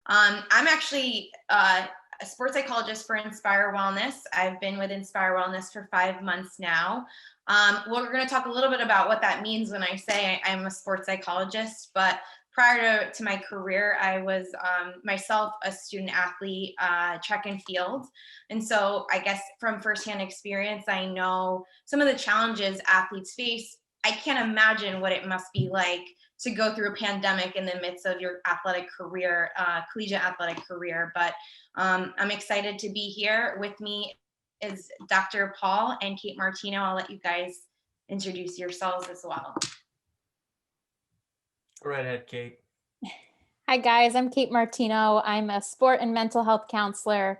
I'm actually a sports psychologist for Inspire Wellness. I've been with Inspire Wellness for 5 months now. We're going to talk a little bit about what that means when I say I'm a sports psychologist, but prior to my career, I was myself a student athlete, track and field. And so I guess from firsthand experience, I know some of the challenges athletes face. I can't imagine what it must be like to go through a pandemic in the midst of your athletic career, collegiate athletic career. But I'm excited to be here. With me is Dr. Paul and Kate Martino. I'll let you guys introduce yourselves as well. Go right ahead, Kate. Hi guys, I'm Kate Martino. I'm a sport and mental health counselor.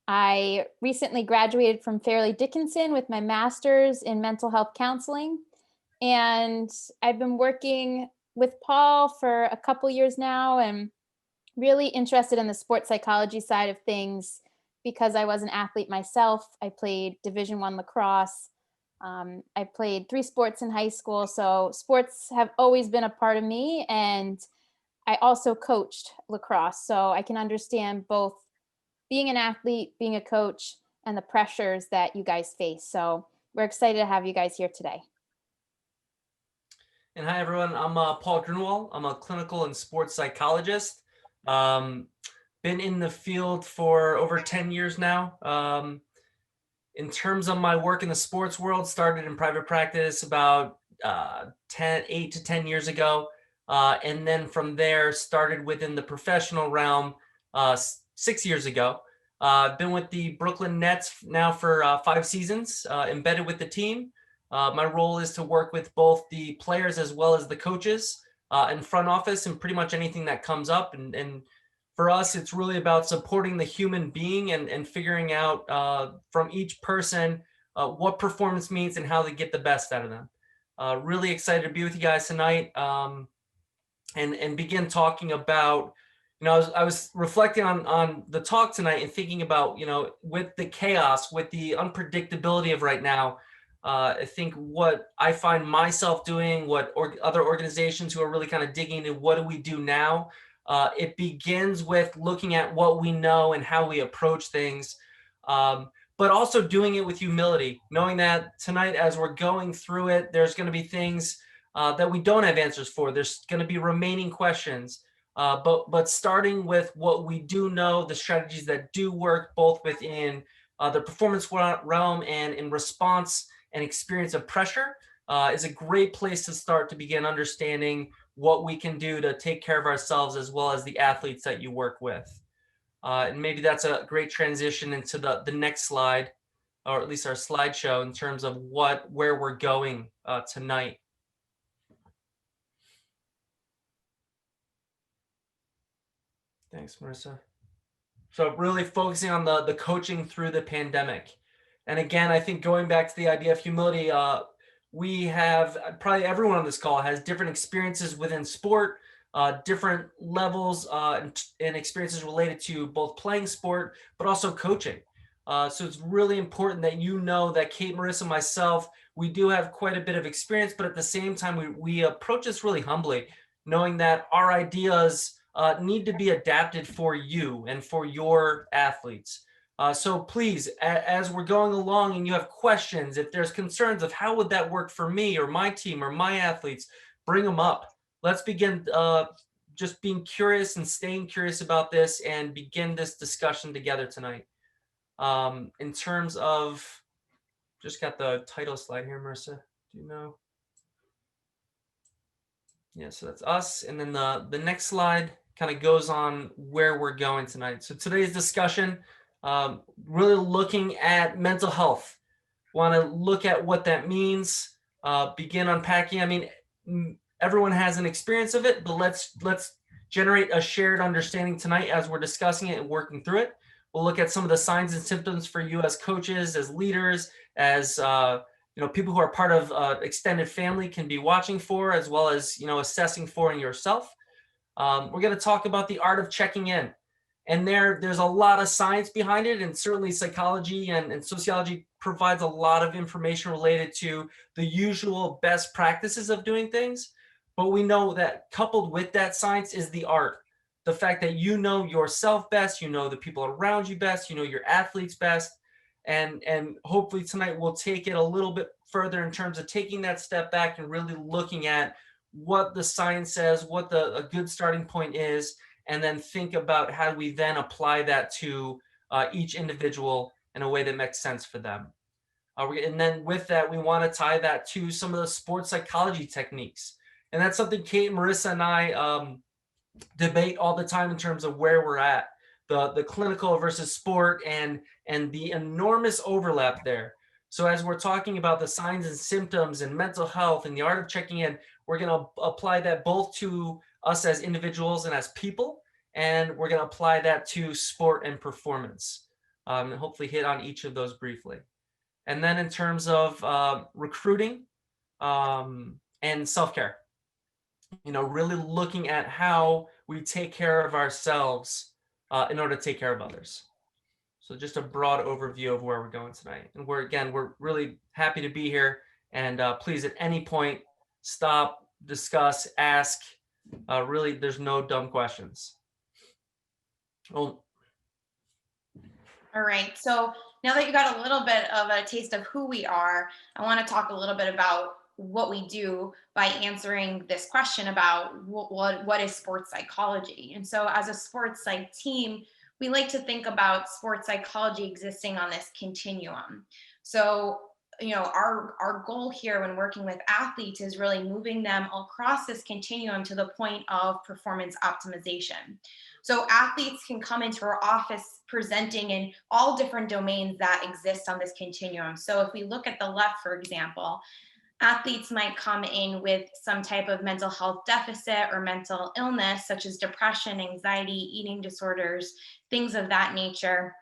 I recently graduated from Fairleigh Dickinson with my master's in mental health counseling. And I've been working with Paul for a couple years now and really interested in the sports psychology side of things because I was an athlete myself. I played Division I lacrosse. I played 3 sports in high school. So sports have always been a part of me. And I also coached lacrosse. So I can understand both being an athlete, being a coach, and the pressures that you guys face. So we're excited to have you guys here today. And hi, everyone. I'm Paul Grunwald. I'm a clinical and sports psychologist. Been in the field for over 10 years now. In terms of my work in the sports world, started in private practice about 8 to 10 years ago. And then from there, started within the professional realm 6 years ago. I've been with the Brooklyn Nets now for 5 seasons, embedded with the team. My role is to work with both the players as well as the coaches in front office and pretty much anything that comes up. And for us, it's really about supporting the human being and figuring out from each person what performance means and how to get the best out of them. Really excited to be with you guys tonight and begin talking about, I was reflecting on the talk tonight and thinking about, with the chaos, with the unpredictability of right now, I think what I find myself doing, what other organizations who are really kind of digging into what do we do now, it begins with looking at what we know and how we approach things, but also doing it with humility, knowing that tonight as we're going through it, there's going to be things that we don't have answers for. There's going to be remaining questions, but starting with what we do know, the strategies that do work both within the performance realm and in response and experience of pressure is a great place to start to begin understanding what we can do to take care of ourselves as well as the athletes that you work with. And maybe that's a great transition into the next slide, or at least our slideshow, in terms of where we're going tonight. Thanks, Marissa. So really focusing on the coaching through the pandemic. And again, I think going back to the idea of humility, we have probably everyone on this call has different experiences within sport, different levels and experiences related to both playing sport, but also coaching. So it's really important that you know that Kate, Marissa, myself, we do have quite a bit of experience, but at the same time, we approach this really humbly, knowing that our ideas need to be adapted for you and for your athletes. So please, as we're going along and you have questions, if there's concerns of how would that work for me or my team or my athletes, bring them up. Let's begin just being curious and staying curious about this and begin this discussion together tonight. In terms of, just got the title slide here, Marissa, do you know? Yeah, so that's us. And then the next slide kind of goes on where we're going tonight. So today's discussion, really looking at mental health. Want to look at what that means, begin unpacking. I mean, everyone has an experience of it, but let's generate a shared understanding tonight as we're discussing it and working through it. We'll look at some of the signs and symptoms for you as coaches, as leaders, as people who are part of extended family can be watching for, as well as assessing for in yourself. We're going to talk about the art of checking in. And there's a lot of science behind it, and certainly psychology and sociology provides a lot of information related to the usual best practices of doing things. But we know that coupled with that science is the art. the fact that you know yourself best, you know the people around you best, you know your athletes best. And hopefully tonight we'll take it a little bit further in terms of taking that step back and really looking at what the science says, what a good starting point is, and then think about how we then apply that to each individual in a way that makes sense for them. And then with that, we want to tie that to some of the sports psychology techniques. And that's something Kate, Marissa, and I debate all the time in terms of where we're at, the clinical versus sport, and the enormous overlap there. So as we're talking about the signs and symptoms and mental health and the art of checking in, we're going to apply that both to us as individuals and as people, and we're going to apply that to sport and performance, and hopefully hit on each of those briefly. And then in terms of recruiting and self-care, really looking at how we take care of ourselves in order to take care of others. So just a broad overview of where we're going tonight. And we're really happy to be here. And please, at any point, stop, discuss, ask. Really, there's no dumb questions. Well, all right. So now that you got a little bit of a taste of who we are, I want to talk a little bit about what we do by answering this question about what is sports psychology. And so as a sports psych team, we like to think about sports psychology existing on this continuum. So, our goal here when working with athletes is really moving them across this continuum to the point of performance optimization. So athletes can come into our office presenting in all different domains that exist on this continuum. So if we look at the left, for example, athletes might come in with some type of mental health deficit or mental illness, such as depression, anxiety, eating disorders, things of that nature.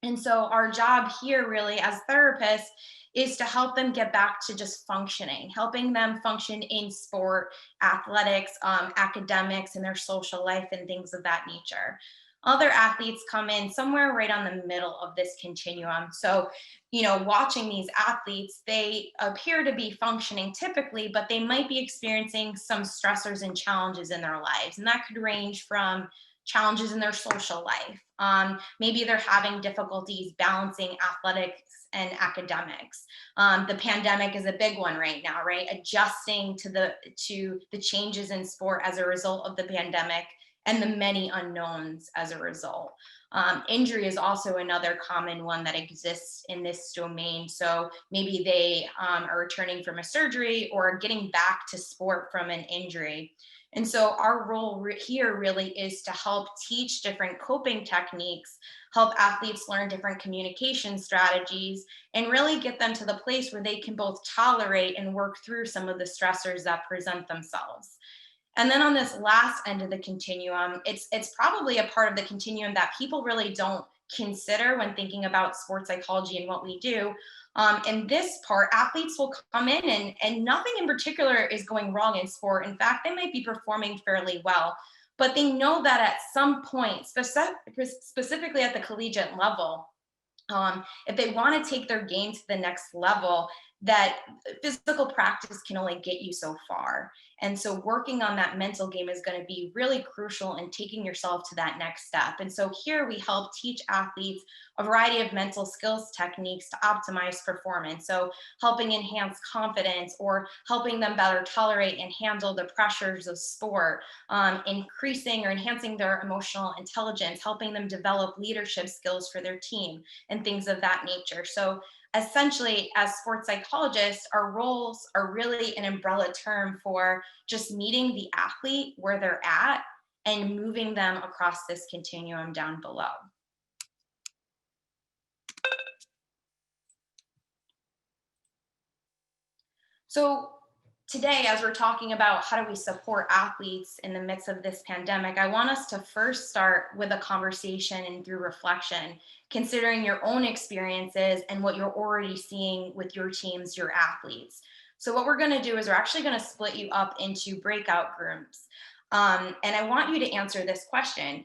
And so our job here really as therapists is to help them get back to just functioning, helping them function in sport, athletics, academics, and their social life and things of that nature. Other athletes come in somewhere right on the middle of this continuum. So, watching these athletes, they appear to be functioning typically, but they might be experiencing some stressors and challenges in their lives. And that could range from challenges in their social life. Maybe they're having difficulties balancing athletics and academics. The pandemic is a big one right now, right? Adjusting to the changes in sport as a result of the pandemic and the many unknowns as a result. Injury is also another common one that exists in this domain. So maybe they are returning from a surgery or getting back to sport from an injury. And so our role here really is to help teach different coping techniques, help athletes learn different communication strategies, and really get them to the place where they can both tolerate and work through some of the stressors that present themselves. And then on this last end of the continuum, it's probably a part of the continuum that people really don't consider when thinking about sports psychology and what we do. In this part, athletes will come in and nothing in particular is going wrong in sport. In fact, they might be performing fairly well, but they know that at some point, specifically at the collegiate level, if they want to take their game to the next level, that physical practice can only get you so far. And so working on that mental game is going to be really crucial in taking yourself to that next step. And so here we help teach athletes a variety of mental skills techniques to optimize performance. So helping enhance confidence or helping them better tolerate and handle the pressures of sport, increasing or enhancing their emotional intelligence, helping them develop leadership skills for their team and things of that nature. So essentially, as sports psychologists, our roles are really an umbrella term for just meeting the athlete where they're at and moving them across this continuum down below. So today, as we're talking about how do we support athletes in the midst of this pandemic, I want us to first start with a conversation and through reflection, considering your own experiences and what you're already seeing with your teams, your athletes. So what we're going to do is we're actually going to split you up into breakout groups. And I want you to answer this question.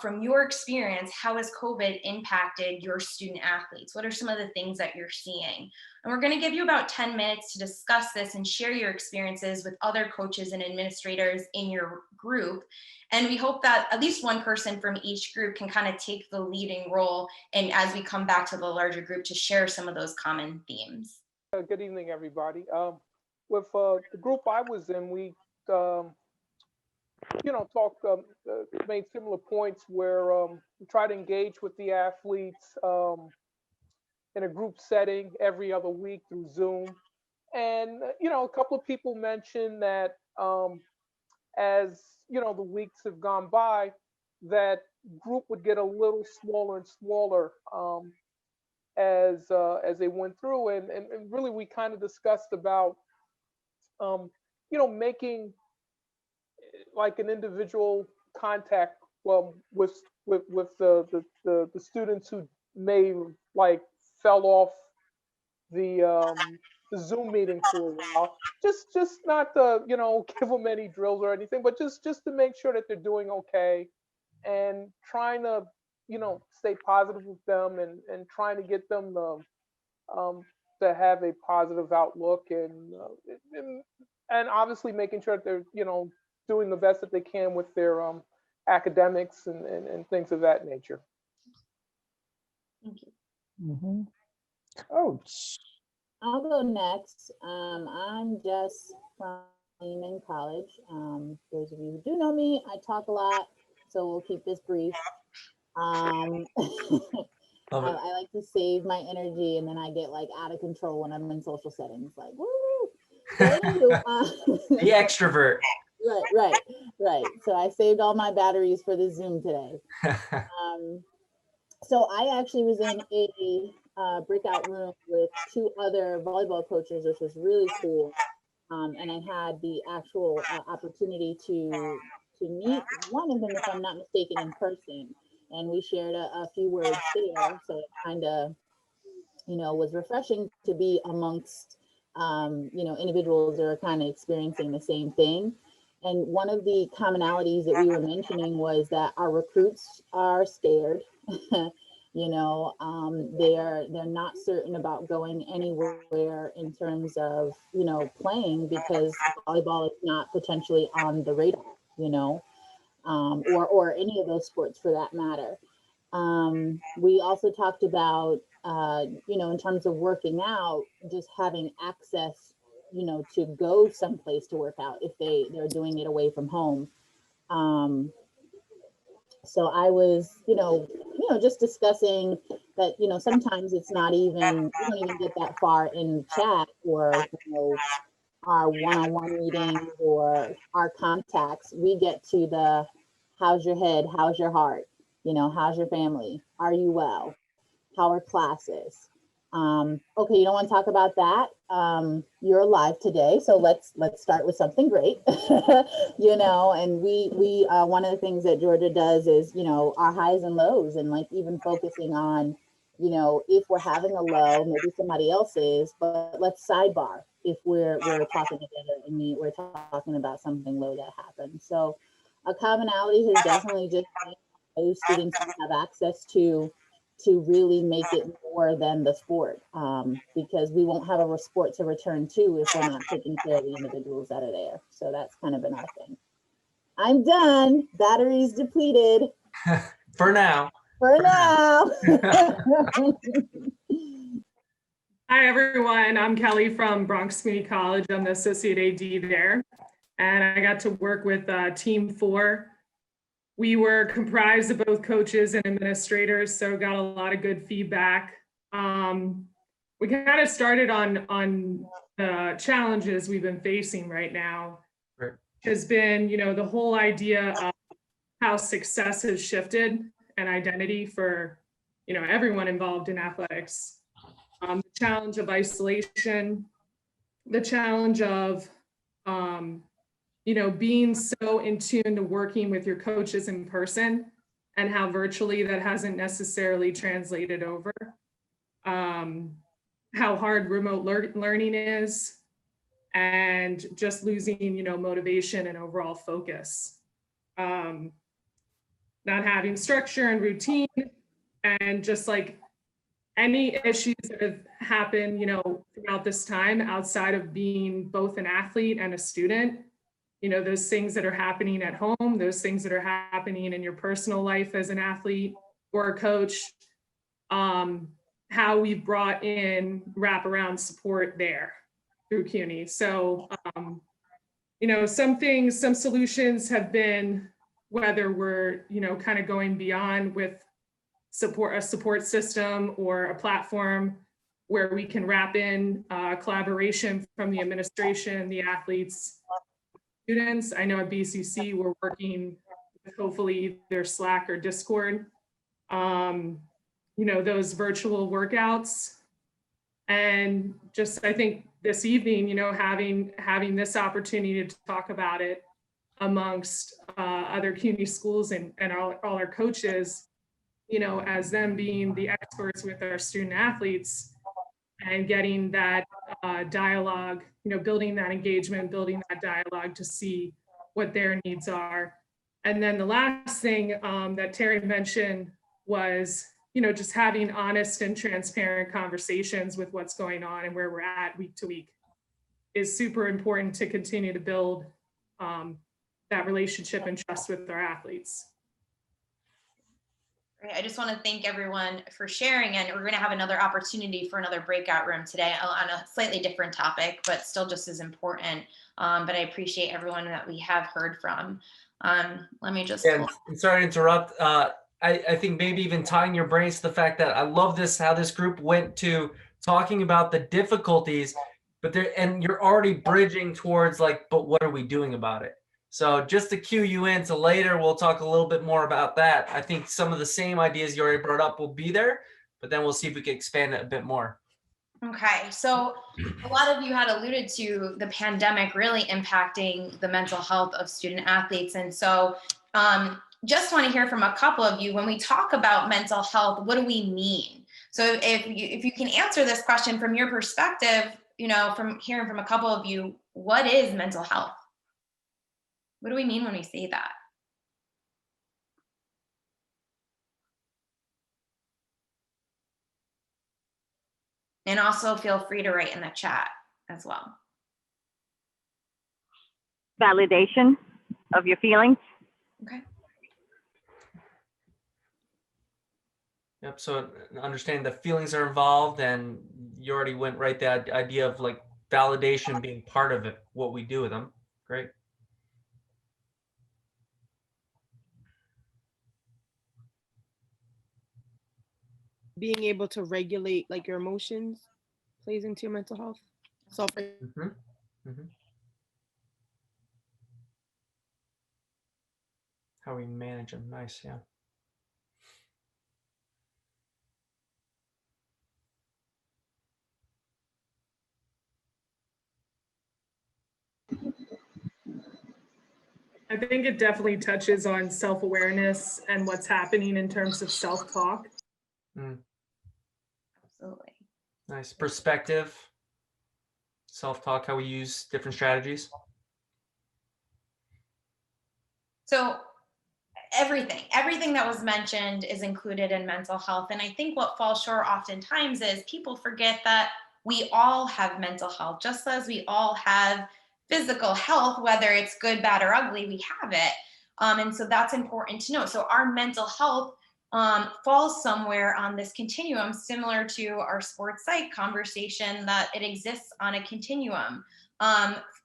From your experience, how has COVID impacted your student athletes? What are some of the things that you're seeing? And we're going to give you about 10 minutes to discuss this and share your experiences with other coaches and administrators in your group. And we hope that at least one person from each group can kind of take the leading role, and as we come back to the larger group, to share some of those common themes. Good evening, everybody. With the group I was in, we talked, made similar points where we try to engage with the athletes in a group setting every other week through Zoom. And, a couple of people mentioned that as, the weeks have gone by, that group would get a little smaller and smaller as they went through. And really, we kind of discussed about, making like an individual contact with the students who may like fell off the Zoom meeting for a while. Just not to give them any drills or anything, but just to make sure that they're doing okay, and trying to stay positive with them, and trying to get them to have a positive outlook, and obviously making sure that they're doing the best that they can with their academics and things of that nature. Thank you. Mm-hmm. Coach. I'll go next. I'm Jess from Lehman College. Those of you who do know me, I talk a lot, so we'll keep this brief. I like to save my energy, and then I get like out of control when I'm in social settings, like woo. So anywho, The extrovert. Right. So I saved all my batteries for the Zoom today. So I actually was in a breakout room with 2 other volleyball coaches, which was really cool. And I had the actual opportunity to meet one of them, if I'm not mistaken, in person. And we shared a few words there. So it kind of, was refreshing to be amongst, individuals that are kind of experiencing the same thing. And one of the commonalities that we were mentioning was that our recruits are scared. They're not certain about going anywhere in terms of, playing, because volleyball is not potentially on the radar, or any of those sports for that matter. We also talked about, in terms of working out, just having access, to go someplace to work out if they're doing it away from home. So I was, just discussing that, sometimes it's not even, we don't even get that far in chat, or, our one-on-one meetings or our contacts. We get to the, how's your head? How's your heart? How's your family? Are you well? How are classes? Okay, you don't want to talk about that. You're alive today, so let's start with something great. And we one of the things that Georgia does is, our highs and lows, and like even focusing on, if we're having a low, maybe somebody else is, but let's sidebar if we're talking together and we're talking about something low that happened. So a commonality has definitely just been those students who have access to really make it more than the sport, because we won't have a sport to return to if we're not taking care of the individuals that are there. So that's kind of been our thing. I'm done. Batteries depleted. For now. For now. Hi, everyone. I'm Kelly from Bronx Community College. I'm the Associate AD there. And I got to work with Team 4. We were comprised of both coaches and administrators, so got a lot of good feedback. We kind of started on the challenges we've been facing right now. Right. Has been, the whole idea of how success has shifted and identity for, everyone involved in athletics. The challenge of isolation, the challenge of, being so in tune to working with your coaches in person, and how virtually that hasn't necessarily translated over. How hard remote learning is, and just losing, motivation and overall focus. Not not having structure and routine, and just like any issues that have happened, throughout this time outside of being both an athlete and a student, those things that are happening at home, those things that are happening in your personal life as an athlete or a coach, how we've brought in wraparound support there through CUNY. So, some solutions have been, whether we're, kind of going beyond with a support system or a platform where we can wrap in collaboration from the administration, the athletes, students. I know at BCC we're working with hopefully either Slack or Discord, those virtual workouts. And just, I think this evening, having this opportunity to talk about it amongst other CUNY schools and all our coaches, as them being the experts with our student athletes, and getting that dialogue, building that engagement, building that dialogue to see what their needs are. And then the last thing that Terry mentioned was, just having honest and transparent conversations with what's going on and where we're at week to week is super important to continue to build that relationship and trust with our athletes. Great. I just want to thank everyone for sharing, and we're going to have another opportunity for another breakout room today on a slightly different topic, but still just as important. But I appreciate everyone that we have heard from. Let me just. And sorry to interrupt. I think maybe even tying your brains to the fact that I love how this group went to talking about the difficulties, and you're already bridging towards like, but what are we doing about it? So just to cue you in to later, we'll talk a little bit more about that. I think some of the same ideas you already brought up will be there, but then we'll see if we can expand it a bit more. Okay, so a lot of you had alluded to the pandemic really impacting the mental health of student athletes. And so just want to hear from a couple of you. When we talk about mental health, what do we mean? So if you can answer this question from your perspective, from hearing from a couple of you, what is mental health? What do we mean when we say that? And also feel free to write in the chat as well. Validation of your feelings. Okay. Yep. So understanding the feelings are involved, and you already went right that idea of like validation being part of it, what we do with them. Great. Being able to regulate like your emotions plays into your mental health. How we manage them. Nice. Yeah. I think it definitely touches on self-awareness and what's happening in terms of self-talk. Absolutely. Nice. Perspective, self-talk, how we use different strategies. So everything that was mentioned is included in mental health. And I think what falls short oftentimes is people forget that we all have mental health, just as we all have physical health, whether it's good, bad, or ugly, we have it. And so that's important to know. So our mental health falls somewhere on this continuum, similar to our sports psych conversation, that it exists on a continuum.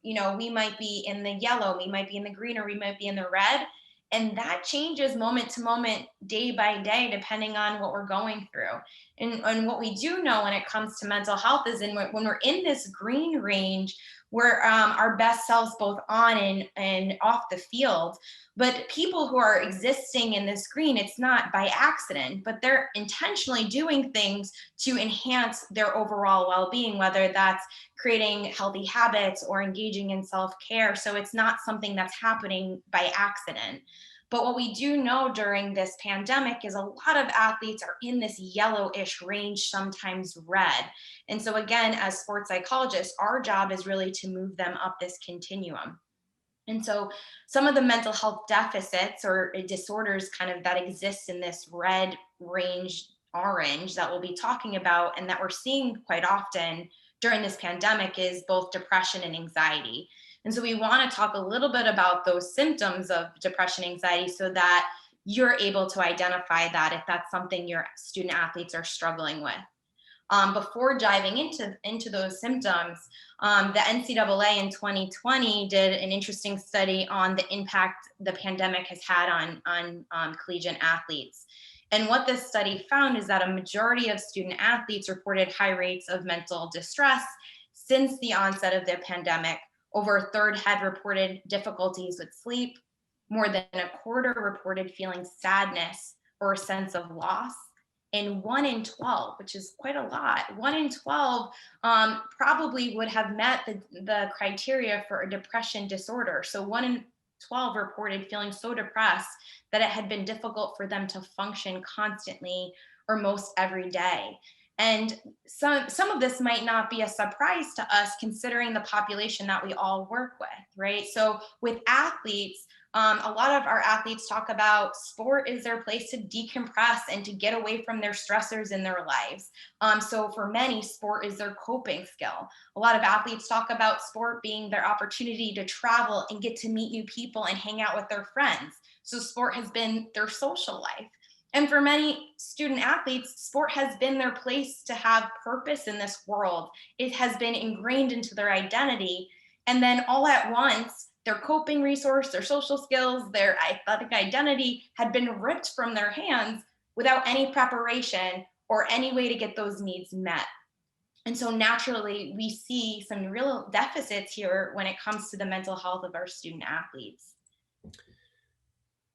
We might be in the yellow, we might be in the green, or we might be in the red. And that changes moment to moment, day by day, depending on what we're going through. And what we do know when it comes to mental health is when we're in this green range, we're our best selves both on and off the field. But people who are existing in this green, it's not by accident, but they're intentionally doing things to enhance their overall well-being, whether that's creating healthy habits or engaging in self-care. So it's not something that's happening by accident. But what we do know during this pandemic is a lot of athletes are in this yellowish range, sometimes red. And so again, as sports psychologists, our job is really to move them up this continuum. And so some of the mental health deficits or disorders kind of that exist in this red range orange that we'll be talking about and that we're seeing quite often during this pandemic is both depression and anxiety. And so we want to talk a little bit about those symptoms of depression, anxiety, so that you're able to identify that if that's something your student athletes are struggling with. Before diving into those symptoms, the NCAA in 2020 did an interesting study on the impact the pandemic has had on collegiate athletes. And what this study found is that a majority of student athletes reported high rates of mental distress since the onset of the pandemic. Over a third had reported difficulties with sleep. More than a quarter reported feeling sadness or a sense of loss. And 1 in 12, which is quite a lot, 1 in 12 probably would have met the criteria for a depression disorder. So 1 in 12 reported feeling so depressed that it had been difficult for them to function constantly or most every day. And some of this might not be a surprise to us considering the population that we all work with, right? So with athletes, a lot of our athletes talk about sport is their place to decompress and to get away from their stressors in their lives. So for many, sport is their coping skill. A lot of athletes talk about sport being their opportunity to travel and get to meet new people and hang out with their friends. So sport has been their social life. And for many student athletes, sport has been their place to have purpose in this world. It has been ingrained into their identity. And then all at once, their coping resource, their social skills, their athletic identity had been ripped from their hands without any preparation or any way to get those needs met. And so naturally, we see some real deficits here when it comes to the mental health of our student athletes.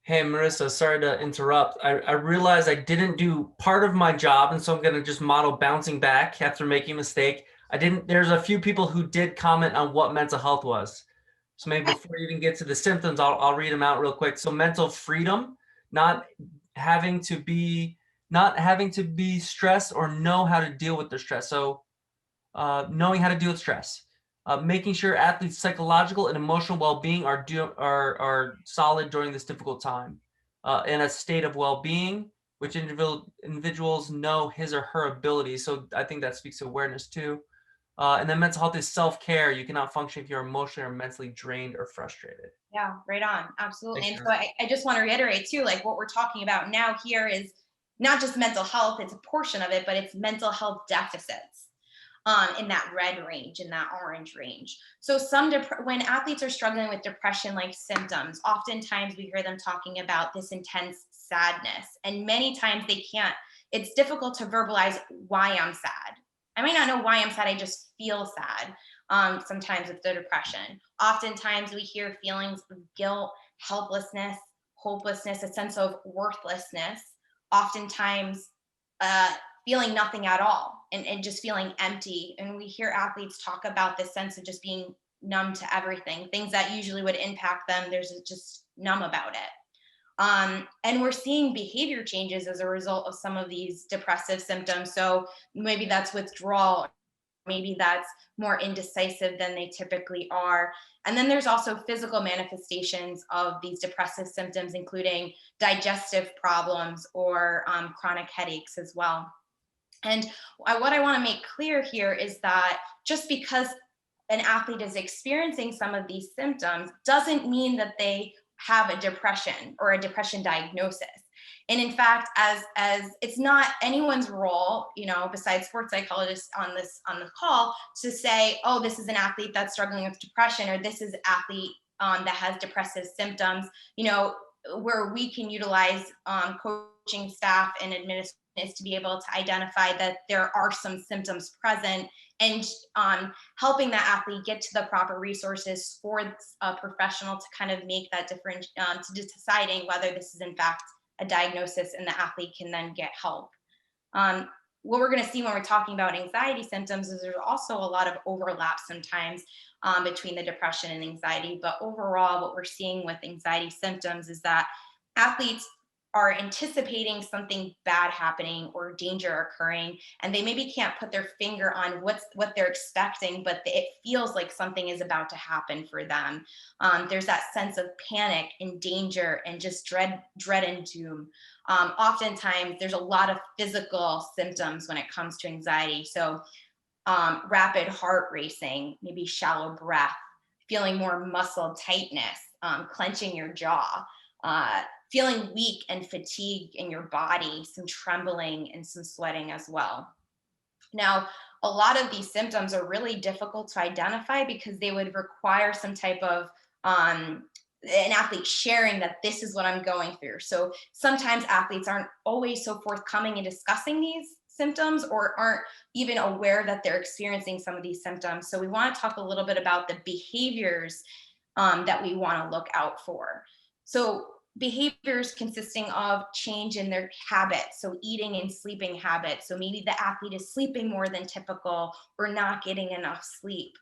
Hey, Marissa, sorry to interrupt. I realized I didn't do part of my job, and so I'm going to just model bouncing back after making a mistake. There's a few people who did comment on what mental health was. So maybe before you even get to the symptoms, I'll read them out real quick. So mental freedom, not having to be stressed or know how to deal with the stress. So knowing how to deal with stress. Making sure athletes' psychological and emotional well-being are solid during this difficult time. In a state of well-being, which individuals know his or her abilities. So I think that speaks to awareness too. And then mental health is self-care. You cannot function if you're emotionally or mentally drained or frustrated. Yeah, right on. Absolutely. Thanks, And so I just want to reiterate too, like what we're talking about now here is not just mental health, it's a portion of it, but it's mental health deficits in that red range, in that orange range. So when athletes are struggling with depression-like symptoms, oftentimes we hear them talking about this intense sadness. And many times it's difficult to verbalize why I'm sad. I might not know why I'm sad, I just feel sad. Sometimes with the depression. Oftentimes we hear feelings of guilt, helplessness, hopelessness, a sense of worthlessness. Oftentimes feeling nothing at all and just feeling empty. And we hear athletes talk about this sense of just being numb to everything, things that usually would impact them. There's just numb about it. And we're seeing behavior changes as a result of some of these depressive symptoms. So maybe that's withdrawal, maybe that's more indecisive than they typically are. And then there's also physical manifestations of these depressive symptoms, including digestive problems or chronic headaches as well. And what I want to make clear here is that just because an athlete is experiencing some of these symptoms doesn't mean that they have a depression or a depression diagnosis. And in fact, as it's not anyone's role, besides sports psychologists on the call, to say, oh, this is an athlete that's struggling with depression, or this is an athlete that has depressive symptoms. Where we can utilize coaching staff and administrators is to be able to identify that there are some symptoms present and helping that athlete get to the proper resources for a professional to kind of make that difference, to deciding whether this is in fact a diagnosis and the athlete can then get help. What we're going to see when we're talking about anxiety symptoms is there's also a lot of overlap sometimes between the depression and anxiety. But overall, what we're seeing with anxiety symptoms is that athletes are anticipating something bad happening or danger occurring, and they maybe can't put their finger on what they're expecting, but it feels like something is about to happen for them. There's that sense of panic and danger and just dread and doom. Oftentimes there's a lot of physical symptoms when it comes to anxiety. So rapid heart racing, maybe shallow breath, feeling more muscle tightness, clenching your jaw, feeling weak and fatigued in your body, some trembling and some sweating as well. Now, a lot of these symptoms are really difficult to identify because they would require some type of an athlete sharing that this is what I'm going through. So sometimes athletes aren't always so forthcoming in discussing these symptoms or aren't even aware that they're experiencing some of these symptoms. So we want to talk a little bit about the behaviors that we want to look out for. So behaviors consisting of change in their habits, so eating and sleeping habits. So maybe the athlete is sleeping more than typical or not getting enough sleep.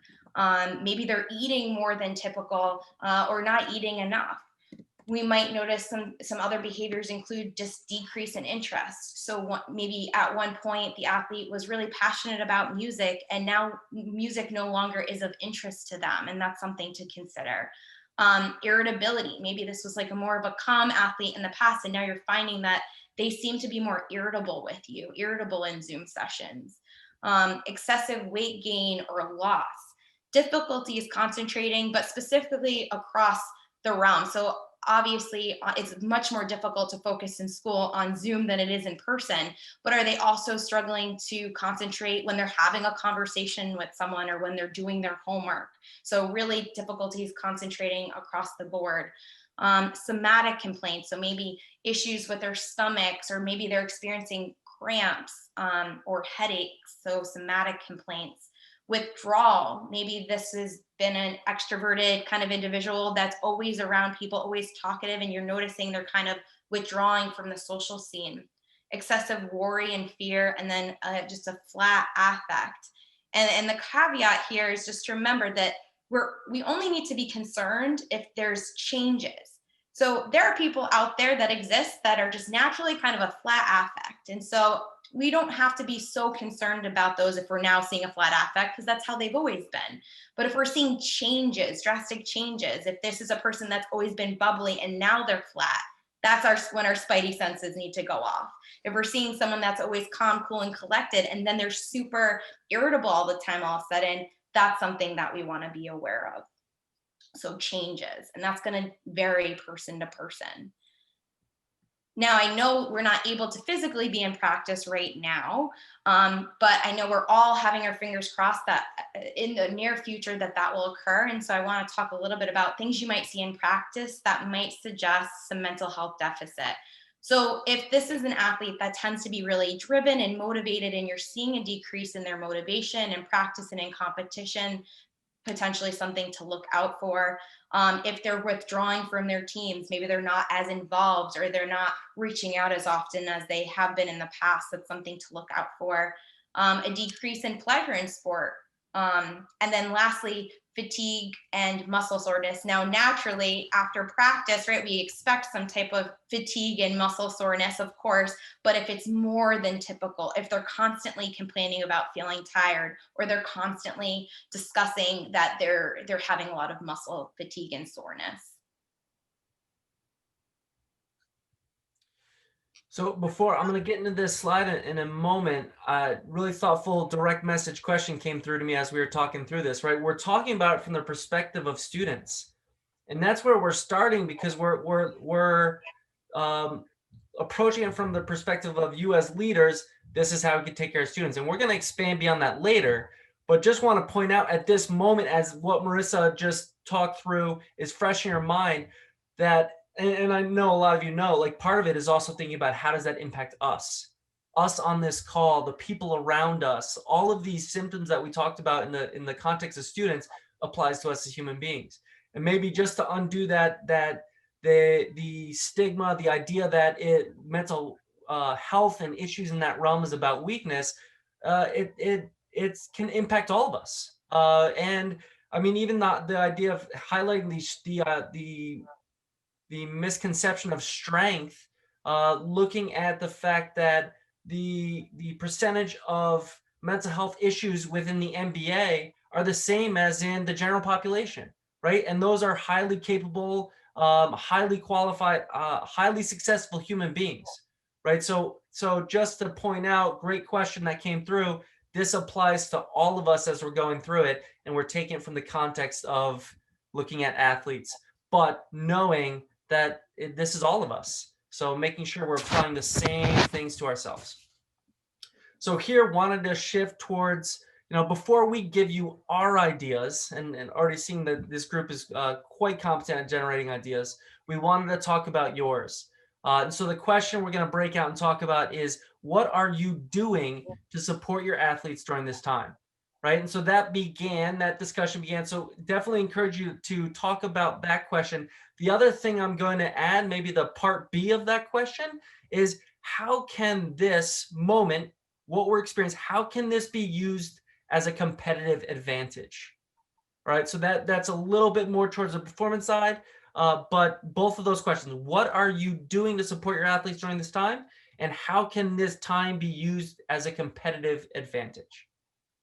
Maybe they're eating more than typical or not eating enough. We might notice some other behaviors include just decrease in interest. So maybe at one point the athlete was really passionate about music and now music no longer is of interest to them, and that's something to consider. Irritability, maybe this was like a more of a calm athlete in the past and now you're finding that they seem to be more irritable with you, irritable in Zoom sessions. Excessive weight gain or loss, difficulties concentrating, but specifically across the realm. So obviously it's much more difficult to focus in school on Zoom than it is in person, but are they also struggling to concentrate when they're having a conversation with someone or when they're doing their homework? So really difficulties concentrating across the board. Somatic complaints, so maybe issues with their stomachs, or maybe they're experiencing cramps or headaches, so somatic complaints. Withdrawal, maybe this has been an extroverted kind of individual that's always around people, always talkative, and you're noticing they're kind of withdrawing from the social scene. Excessive worry and fear, and then just a flat affect. And the caveat here is just to remember that we only need to be concerned if there's changes. So there are people out there that exist that are just naturally kind of a flat affect, and so we don't have to be so concerned about those if we're now seeing a flat affect, because that's how they've always been. But if we're seeing changes, drastic changes, if this is a person that's always been bubbly and now they're flat, that's when our spidey senses need to go off. If we're seeing someone that's always calm, cool, and collected, and then they're super irritable all the time, all of a sudden, that's something that we want to be aware of. So changes, and that's going to vary person to person. Now, I know we're not able to physically be in practice right now, but I know we're all having our fingers crossed that in the near future that will occur. And so I want to talk a little bit about things you might see in practice that might suggest some mental health deficit. So if this is an athlete that tends to be really driven and motivated, and you're seeing a decrease in their motivation in practice and in competition, potentially something to look out for. If they're withdrawing from their teams, maybe they're not as involved or they're not reaching out as often as they have been in the past, that's something to look out for. A decrease in pleasure in sport. And then lastly, fatigue and muscle soreness. Now, naturally, after practice, right, we expect some type of fatigue and muscle soreness, of course, but if it's more than typical, if they're constantly complaining about feeling tired, or they're constantly discussing that they're having a lot of muscle fatigue and soreness. So before I'm going to get into this slide in a moment, really thoughtful direct message question came through to me as we were talking through this, right? We're talking about it from the perspective of students, and that's where we're starting, because we're approaching it from the perspective of you as leaders. This is how we can take care of students, and we're going to expand beyond that later. But just want to point out at this moment, as what Marissa just talked through is fresh in your mind, that and I know a lot of you know, like, part of it is also thinking about how does that impact us on this call, the people around us. All of these symptoms that we talked about in the context of students applies to us as human beings. And maybe just to undo that the stigma, the idea that mental health and issues in that realm is about weakness, it can impact all of us. And I mean, even the idea of highlighting the misconception of strength looking at the fact that the percentage of mental health issues within the NBA are the same as in the general population, right? And those are highly capable, highly qualified, highly successful human beings, right? So just to point out, great question that came through. This applies to all of us as we're going through it, and we're taking it from the context of looking at athletes, but knowing that this is all of us. So making sure we're applying the same things to ourselves. So here, wanted to shift towards, before we give you our ideas, and already seeing that this group is quite competent at generating ideas, we wanted to talk about yours. And so the question we're going to break out and talk about is, what are you doing to support your athletes during this time? Right. And so that discussion began. So definitely encourage you to talk about that question. The other thing I'm going to add, maybe the part B of that question, is how can this moment, what we're experiencing, how can this be used as a competitive advantage? All right. So that's a little bit more towards the performance side. But both of those questions, what are you doing to support your athletes during this time? And how can this time be used as a competitive advantage?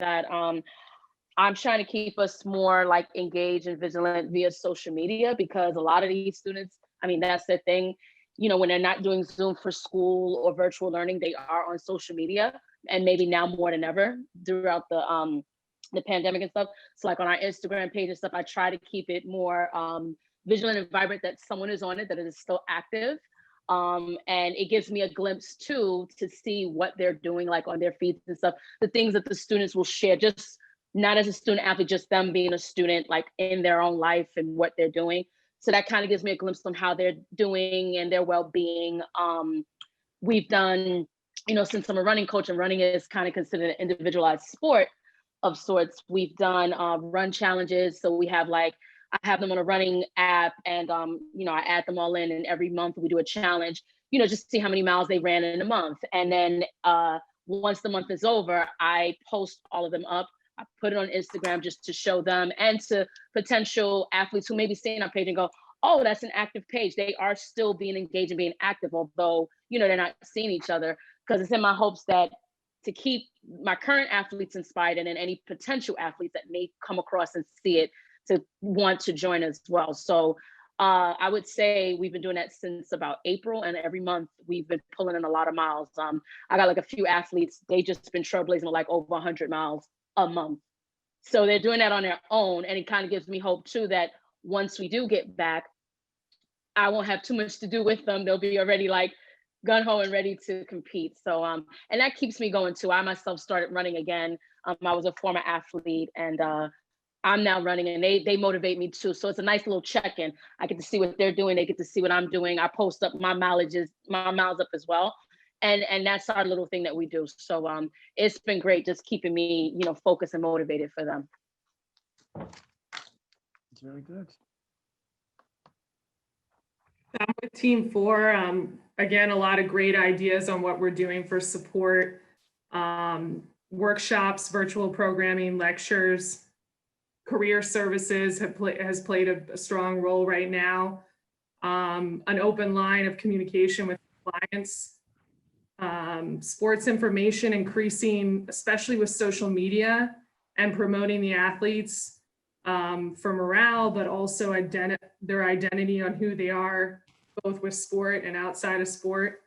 That I'm trying to keep us more like engaged and vigilant via social media, because a lot of these students, I mean, that's the thing, when they're not doing Zoom for school or virtual learning, they are on social media, and maybe now more than ever throughout the pandemic and stuff. So like on our Instagram page and stuff, I try to keep it more vigilant and vibrant, that someone is on it, that it is still active. And it gives me a glimpse too, to see what they're doing, like on their feeds and stuff, the things that the students will share, just not as a student athlete, just them being a student, like in their own life and what they're doing. So that kind of gives me a glimpse on how they're doing and their well-being. We've done, since I'm a running coach and running is kind of considered an individualized sport of sorts, we've done run challenges. So we have I have them on a running app, and I add them all in, and every month we do a challenge, just to see how many miles they ran in a month. And then once the month is over, I post all of them up. I put it on Instagram just to show them, and to potential athletes who may be seeing our page and go, oh, that's an active page. They are still being engaged and being active, although, they're not seeing each other, because it's in my hopes that to keep my current athletes inspired, and then any potential athletes that may come across and see it to want to join as well. So I would say we've been doing that since about April, and every month we've been pulling in a lot of miles. I got a few athletes, they just been trailblazing over 100 miles a month. So they're doing that on their own, and it kind of gives me hope too, that once we do get back, I won't have too much to do with them. They'll be already gun-ho and ready to compete. So and that keeps me going too. I myself started running again. I was a former athlete, and I'm now running, and they motivate me too. So it's a nice little check-in. I get to see what they're doing. They get to see what I'm doing. I post up my miles up as well. And that's our little thing that we do. So it's been great just keeping me, focused and motivated for them. It's very good. I'm with Team 4. Again, a lot of great ideas on what we're doing for support, workshops, virtual programming, lectures. Career services has played a strong role right now. An open line of communication with clients. Sports information increasing, especially with social media, and promoting the athletes for morale, but also their identity on who they are, both with sport and outside of sport.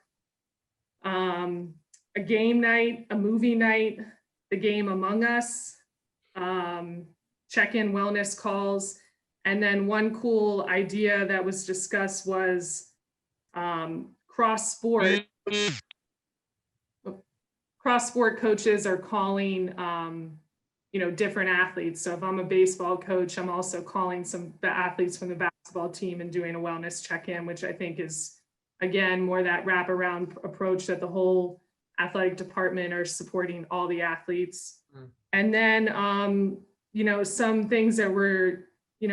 A game night, a movie night, the game Among Us, check-in wellness calls. And then one cool idea that was discussed was cross-sport. Cross-sport coaches are calling, different athletes. So if I'm a baseball coach, I'm also calling the athletes from the basketball team and doing a wellness check-in, which I think is, again, more that wraparound approach that the whole athletic department are supporting all the athletes. And then, some things that we're,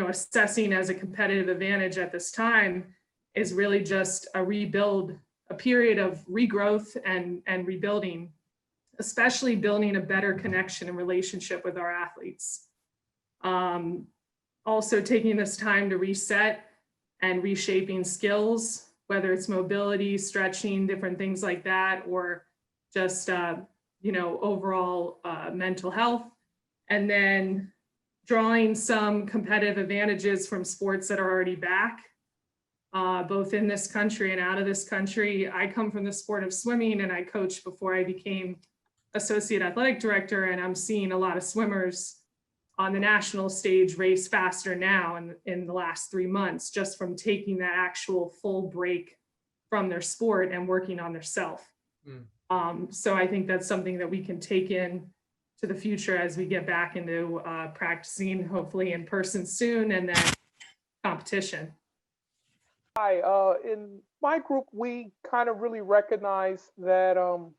assessing as a competitive advantage at this time is really just a period of regrowth and rebuilding, especially building a better connection and relationship with our athletes. Also taking this time to reset and reshaping skills, whether it's mobility, stretching, different things like that, or just, overall mental health. And then drawing some competitive advantages from sports that are already back, both in this country and out of this country. I come from the sport of swimming, and I coached before I became associate athletic director, and I'm seeing a lot of swimmers on the national stage race faster now in the last 3 months, just from taking that actual full break from their sport and working on their self. So I think that's something that we can take in to the future as we get back into practicing, hopefully in person soon, and then competition. Hi, in my group, we kind of really recognized that our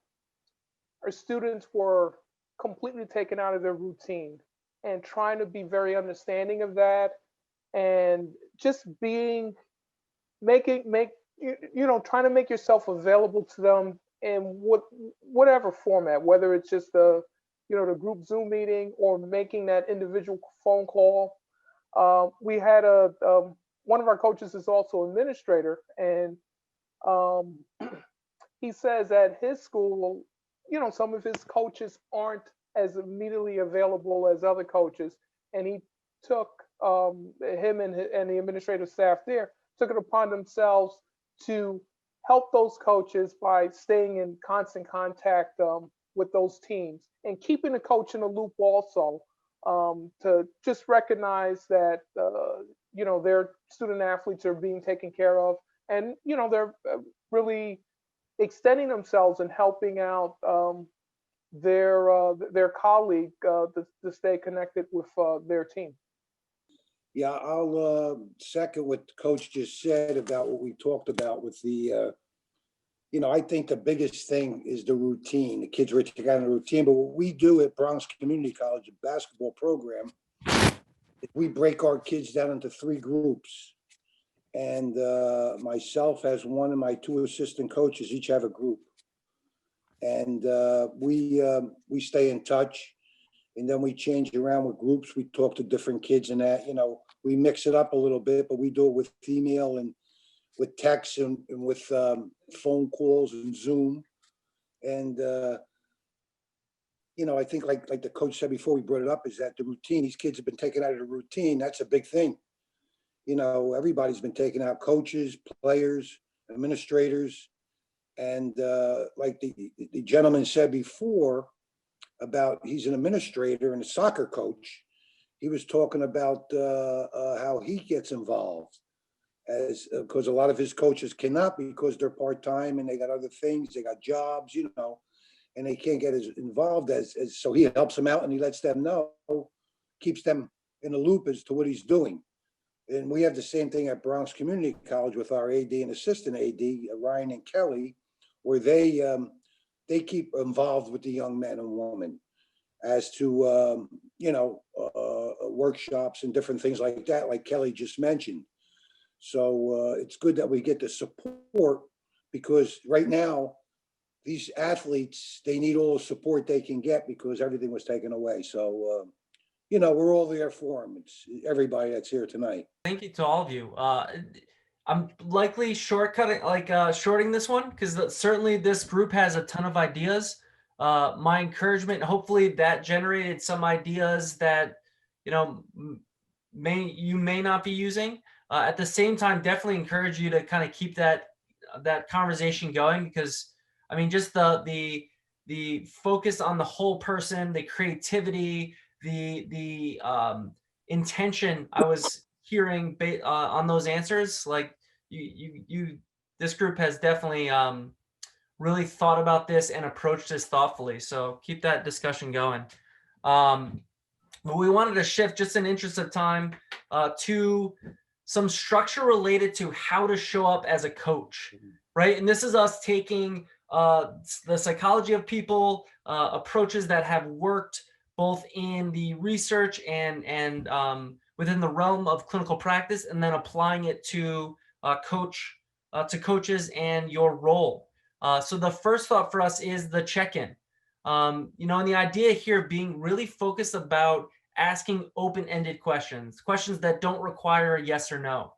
students were completely taken out of their routine, and trying to be very understanding of that, and just trying to make yourself available to them in whatever format, whether it's just the group Zoom meeting or making that individual phone call. We had one of our coaches is also an administrator, and he says at his school, some of his coaches aren't as immediately available as other coaches, and he took him and the administrative staff there took it upon themselves to help those coaches by staying in constant contact with those teams, and keeping the coach in the loop also, to just recognize that their student athletes are being taken care of, and they're really extending themselves and helping out their colleague to stay connected with their team. Yeah, I'll second what the coach just said about what we talked about with the, I think the biggest thing is the routine. The kids are taking out a routine, but what we do at Bronx Community College, a basketball program, we break our kids down into 3 groups. And myself as one and my 2 assistant coaches each have a group. And we stay in touch, and then we change around with groups. We talk to different kids and that, we mix it up a little bit, but we do it with email and with text and with phone calls and Zoom. And, I think like the coach said before we brought it up, is that the routine, these kids have been taken out of the routine. That's a big thing. Everybody's been taken out, coaches, players, administrators. And like the gentleman said before about he's an administrator and a soccer coach, he was talking about how he gets involved, as because a lot of his coaches cannot, because they're part-time and they got other things, they got jobs, and they can't get as involved as so he helps them out, and he lets them know, keeps them in the loop as to what he's doing. And we have the same thing at Bronx Community College with our AD and assistant AD, Ryan and Kelly, where they keep involved with the young men and women as to, workshops and different things like that, like Kelly just mentioned. So it's good that we get the support, because right now, these athletes, they need all the support they can get because everything was taken away. So, we're all there for them. It's everybody that's here tonight. Thank you to all of you. I'm likely shorting this one, because certainly this group has a ton of ideas. My encouragement, hopefully that generated some ideas that, you may not be using. At the same time, definitely encourage you to kind of keep that conversation going, because just the focus on the whole person, the creativity, the intention I was hearing on those answers, like this group has definitely really thought about this and approached this thoughtfully. So keep that discussion going. But we wanted to shift, just in interest of time, to some structure related to how to show up as a coach, right? And this is us taking the psychology of people, approaches that have worked both in the research and within the realm of clinical practice, and then applying it to coaches and your role. So the first thought for us is the check-in. And the idea here being really focused about asking open-ended questions that don't require a yes or no.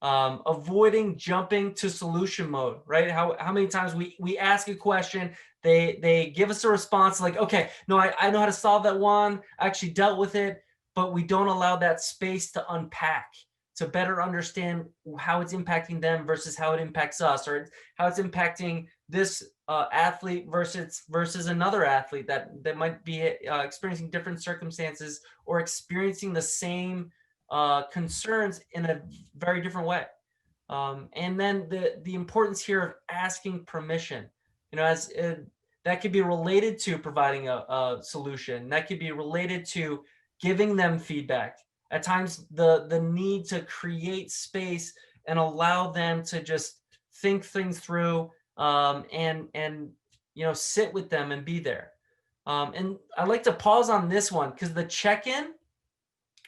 avoiding jumping to solution mode, right? How many times we ask a question, they give us a response like, okay, no, I know how to solve that one. I actually dealt with it, but we don't allow that space to unpack, to better understand how it's impacting them versus how it impacts us, or how it's impacting this athlete versus another athlete that might be experiencing different circumstances or experiencing the same concerns in a very different way. And then the importance here of asking permission, as that could be related to providing a solution, that could be related to giving them feedback. At times, the need to create space and allow them to just think things through, and sit with them and be there. And I'd like to pause on this one because the check-in,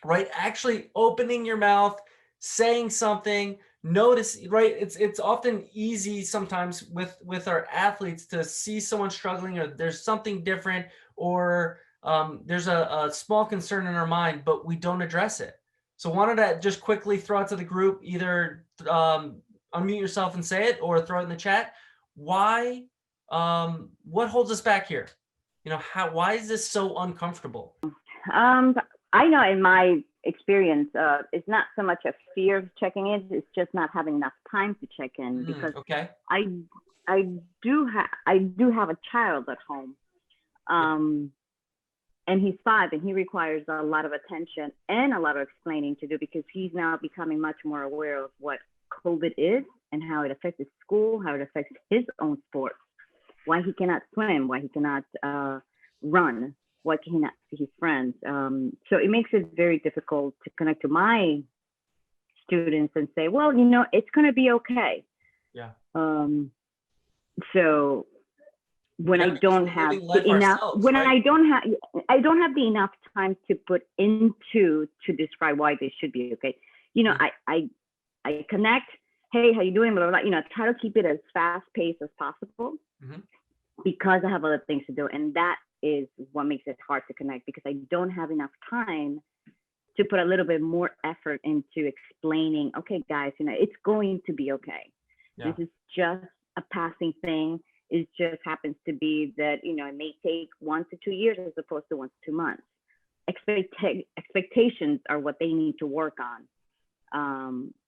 right? Actually opening your mouth, saying something, notice, right? It's often easy sometimes with our athletes to see someone struggling, or there's something different, or there's a small concern in our mind, but we don't address it. So wanted to just quickly throw it to the group, either unmute yourself and say it or throw it in the chat. Why, what holds us back here? Why is this so uncomfortable? I know in my experience, it's not so much a fear of checking in, it's just not having enough time to check in, because okay. I do have a child at home, and he's 5 and he requires a lot of attention and a lot of explaining to do, because he's now becoming much more aware of what COVID is and how it affects his school, how it affects his own sports, why he cannot swim, why he cannot run, why can he not see his friends. So it makes it very difficult to connect to my students and say, well, it's going to be okay. Yeah. So when I don't have enough, I don't have the enough time to put into to describe why they should be okay. I connect. Hey, how you doing? Blah, blah, blah. Try to keep it as fast paced as possible, because I have other things to do, and that is what makes it hard to connect, because I don't have enough time to put a little bit more effort into explaining, okay, guys, it's going to be okay. Yeah. This is just a passing thing. It just happens to be that, it may take 1 to 2 years as opposed to 1 to 2 months. Expectations are what they need to work on.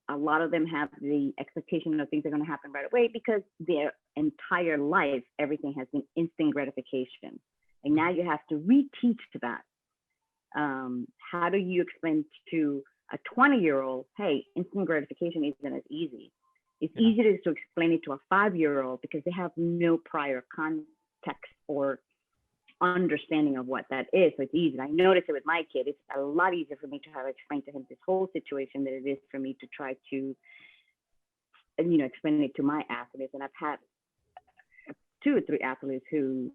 A lot of them have the expectation of things are going to happen right away, because their entire life, everything has been instant gratification. And now you have to reteach that. How do you explain to a 20-year-old, hey, instant gratification isn't as easy? It's easier to explain it to a 5-year-old, because they have no prior context or understanding of what that is. So it's easy. I notice it with my kid. It's a lot easier for me to have to explain to him this whole situation than it is for me to try to, explain it to my athletes. And I've had 2 or 3 athletes who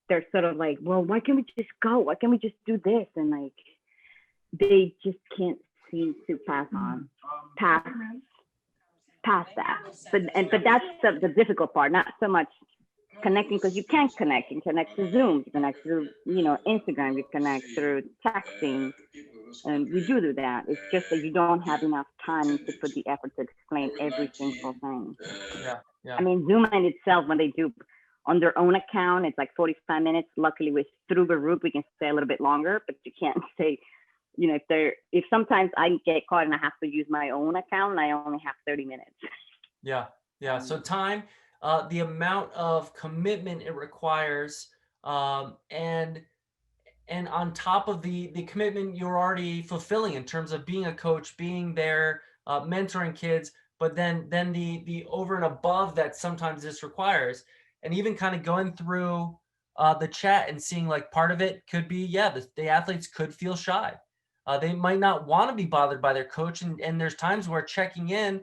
they're sort of like, well, why can't we just go? Why can't we just do this? And like, they just can't seem to past that. But that's the difficult part, not so much connecting, because you can connect. You can connect through Zoom, you connect through, Instagram, you connect through texting, and we do that. It's just that you don't have enough time to put the effort to explain every single thing. Yeah. I mean, Zoom in itself, when they do on their own account, it's like 45 minutes. Luckily, through the root, we can stay a little bit longer, but you can't stay, if sometimes I get caught and I have to use my own account and I only have 30 minutes. Yeah. So time, the amount of commitment it requires, and on top of the commitment you're already fulfilling in terms of being a coach, being there, mentoring kids, but then the over and above that sometimes this requires. And even kind of going through the chat and seeing, like, part of it could be, the athletes could feel shy. They might not want to be bothered by their coach. And there's times where checking in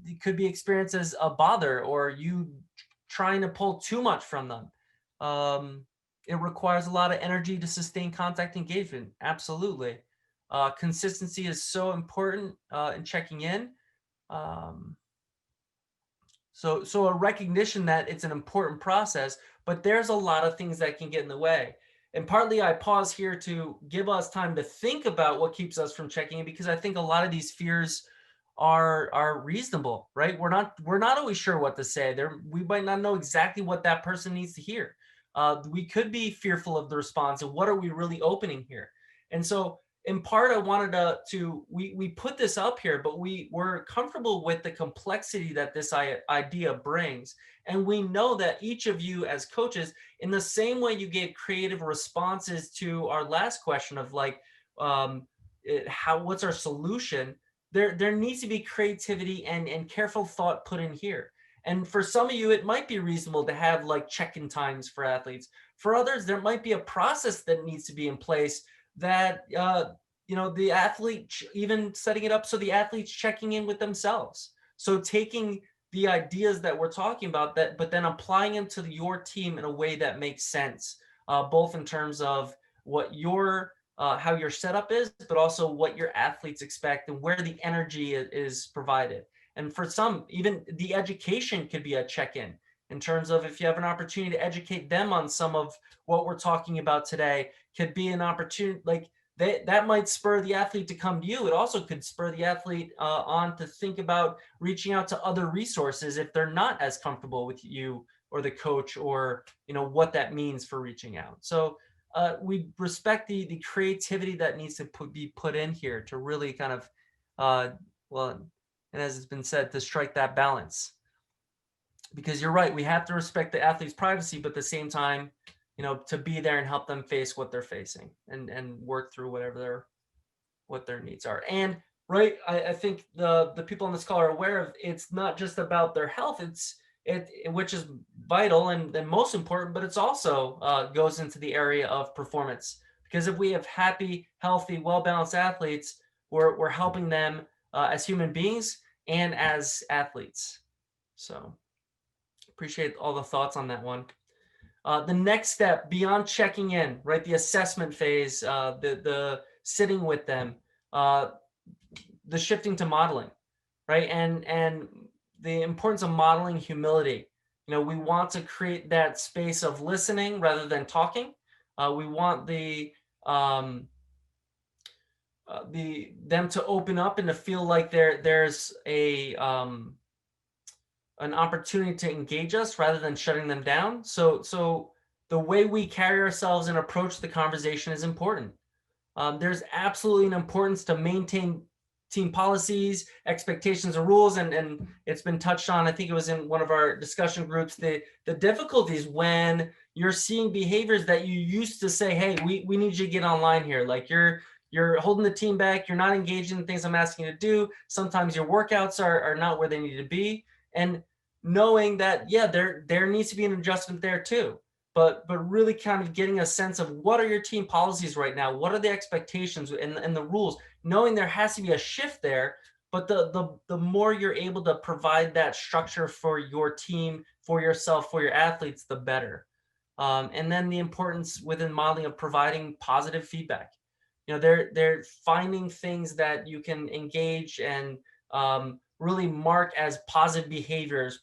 it could be experienced as a bother, or you trying to pull too much from them. It requires a lot of energy to sustain contact engagement. Absolutely. Consistency is so important in checking in. So a recognition that it's an important process, but there's a lot of things that can get in the way. And partly I pause here to give us time to think about what keeps us from checking in, because I think a lot of these fears are reasonable, right? We're not always sure what to say. We might not know exactly what that person needs to hear. We could be fearful of the response, and what are we really opening here? And so in part, I wanted we put this up here, but we're comfortable with the complexity that this idea brings. And we know that each of you as coaches, in the same way you gave creative responses to our last question of like, what's our solution? There needs to be creativity and careful thought put in here. And for some of you, it might be reasonable to have like check-in times for athletes. For others, there might be a process that needs to be in place that, the athlete, even setting it up so the athlete's checking in with themselves. So taking the ideas that we're talking about, but then applying them to your team in a way that makes sense, both in terms of what how your setup is, but also what your athletes expect and where the energy is provided. And for some, even the education could be a check-in in terms of if you have an opportunity to educate them on some of what we're talking about today, could be an opportunity, like that might spur the athlete to come to you. It also could spur the athlete on to think about reaching out to other resources if they're not as comfortable with you or the coach, or what that means for reaching out. So we respect the creativity that needs to be put in here to really kind of, and as it's been said, to strike that balance. Because you're right, we have to respect the athlete's privacy, but at the same time, to be there and help them face what they're facing and work through what their needs are. And right, I think the people on this call are aware of, it's not just about their health, which is vital and most important, but it's also goes into the area of performance. Because if we have happy, healthy, well-balanced athletes, we're helping them as human beings and as athletes. So appreciate all the thoughts on that one. The next step beyond checking in, right? The assessment phase, the sitting with them, the shifting to modeling, right? And the importance of modeling humility. We want to create that space of listening rather than talking. We want them to open up and to feel like there's an opportunity to engage us rather than shutting them down. So the way we carry ourselves and approach the conversation is important. There's absolutely an importance to maintain team policies, expectations, and rules, and it's been touched on. I think it was in one of our discussion groups, the difficulties when you're seeing behaviors that you used to say, hey, we need you to get online here. Like you're holding the team back, you're not engaging in things I'm asking you to do. Sometimes your workouts are not where they need to be. And knowing that, yeah, there needs to be an adjustment there too. But really kind of getting a sense of what are your team policies right now? What are the expectations and the rules? Knowing there has to be a shift there, but the more you're able to provide that structure for your team, for yourself, for your athletes, the better. And then the importance within modeling of providing positive feedback. They're finding things that you can engage and really mark as positive behaviors,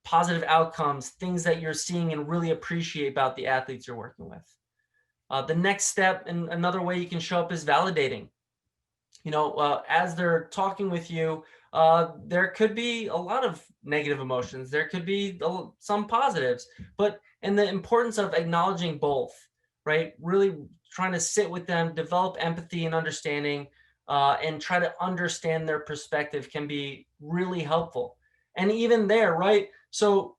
positive outcomes, things that you're seeing and really appreciate about the athletes you're working with. The next step, and another way you can show up, is validating. As they're talking with you, there could be a lot of negative emotions. There could be some positives, and the importance of acknowledging both, right? Really trying to sit with them, develop empathy and understanding, and try to understand their perspective can be really helpful. And even there, right? So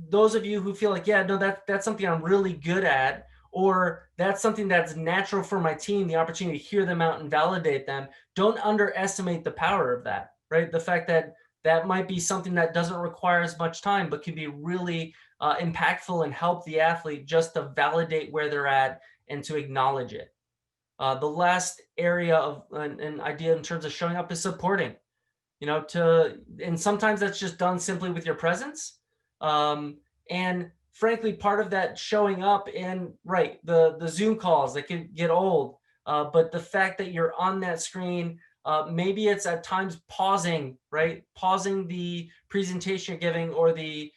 those of you who feel like, yeah, no, that's something I'm really good at, or that's something that's natural for my team, the opportunity to hear them out and validate them, don't underestimate the power of that, right? The fact that might be something that doesn't require as much time, but can be really impactful and help the athlete just to validate where they're at and to acknowledge it. The last area of an idea in terms of showing up is supporting. And sometimes that's just done simply with your presence. And frankly, part of that showing up in, right, the Zoom calls that can get old, but the fact that you're on that screen, maybe it's at times pausing, right? Pausing the presentation you're giving, or the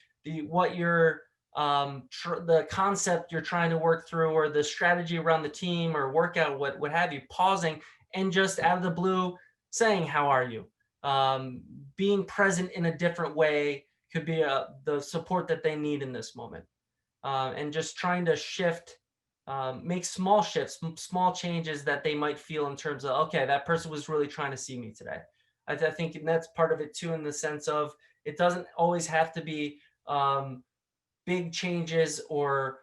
concept you're trying to work through, or the strategy around the team or workout, what have you, pausing and just out of the blue saying, how are you? being present in a different way could be the support that they need in this moment. And just trying to shift, make small shifts, small changes that they might feel in terms of, okay, that person was really trying to see me today. I think that's part of it too, in the sense of it doesn't always have to be big changes or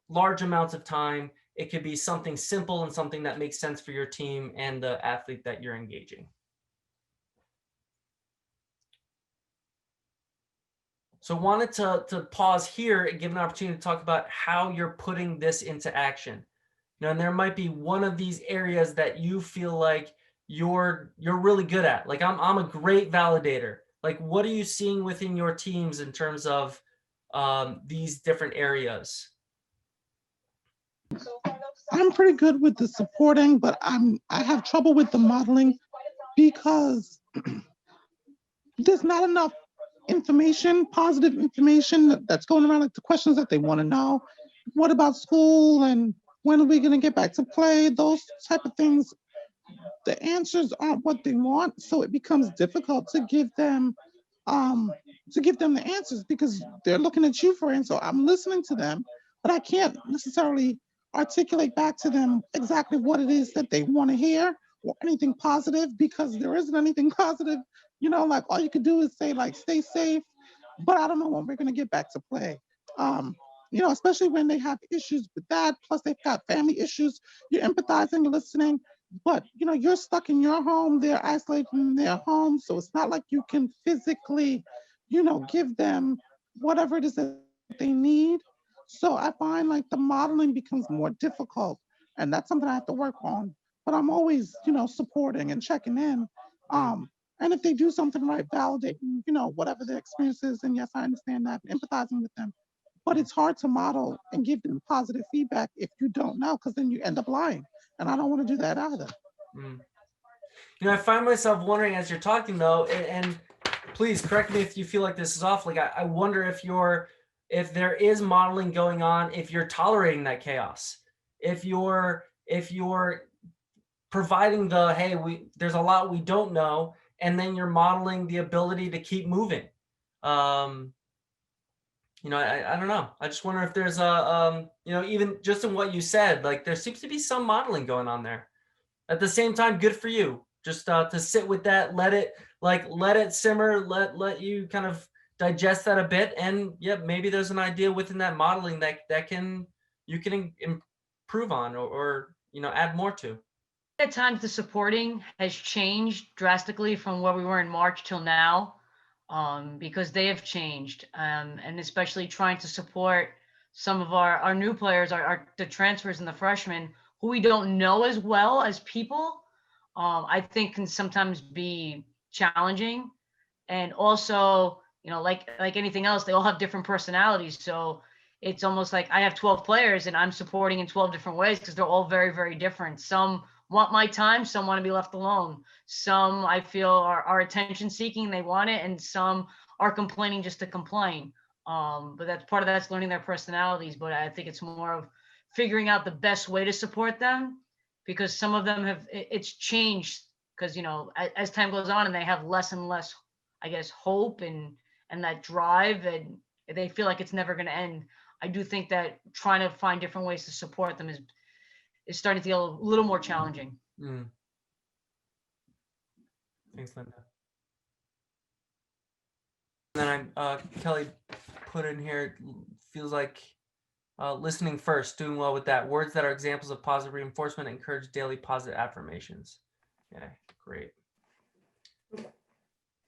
large amounts of time. It could be something simple and something that makes sense for your team and the athlete that you're engaging. So wanted to pause here and give an opportunity to talk about how you're putting this into action. Now, and there might be one of these areas that you feel like you're really good at. Like I'm a great validator. Like, what are you seeing within your teams in terms of these different areas? I'm pretty good with the supporting, but I have trouble with the modeling because there's not enough information, positive information that's going around, like the questions that they want to know. What about school and when are we going to get back to play? Those type of things. The answers aren't what they want, so it becomes difficult to give them the answers because they're looking at you for answers. So I'm listening to them, but I can't necessarily articulate back to them exactly what it is that they want to hear or anything positive, because there isn't anything positive. You know, like all you could do is say like, stay safe, but I don't know when we're going to get back to play. You know, especially when they have issues with that, plus they've got family issues, you're empathizing, you're listening, but you know, you're stuck in your home, they're isolated in their home, so it's not like you can physically, you know, give them whatever it is that they need. So I find like the modeling becomes more difficult, and that's something I have to work on. But I'm always, you know, supporting and checking in. And if they do something right, validating, you know, whatever their experience is, and yes, I understand that, empathizing with them. But it's hard to model and give them positive feedback if you don't know, because then you end up lying. And I don't want to do that either. You know, I find myself wondering as you're talking though, and please correct me if you feel like this is off. Like I wonder if there is modeling going on, if you're tolerating that chaos, if you're providing the, hey, there's a lot we don't know, and then you're modeling the ability to keep moving. You know, I don't know. I just wonder if there's a, you know, even just in what you said, like there seems to be some modeling going on there. At the same time, good for you. Just to sit with that, let it simmer, let you kind of digest that a bit, and yeah, maybe there's an idea within that modeling that you can improve on or you know, add more to. At times the supporting has changed drastically from where we were in March till now, because they have changed, and especially trying to support some of our new players, the transfers and the freshmen who we don't know as well as people, I think can sometimes be challenging. And also, you know, like anything else, they all have different personalities. So it's almost like I have 12 players and I'm supporting in 12 different ways because they're all very, very different. Some want my time, some want to be left alone. Some I feel are attention seeking, they want it, and some are complaining just to complain. But that's part of that's learning their personalities. But I think it's more of figuring out the best way to support them, because some of them it's changed because, you know, as time goes on and they have less and less, I guess, hope and that drive, and they feel like it's never going to end. I do think that trying to find different ways to support them is starting to feel a little more challenging. Thanks, Linda. And then Kelly put in here, feels like listening first, doing well with that. Words that are examples of positive reinforcement, encourage daily positive affirmations. Yeah, great.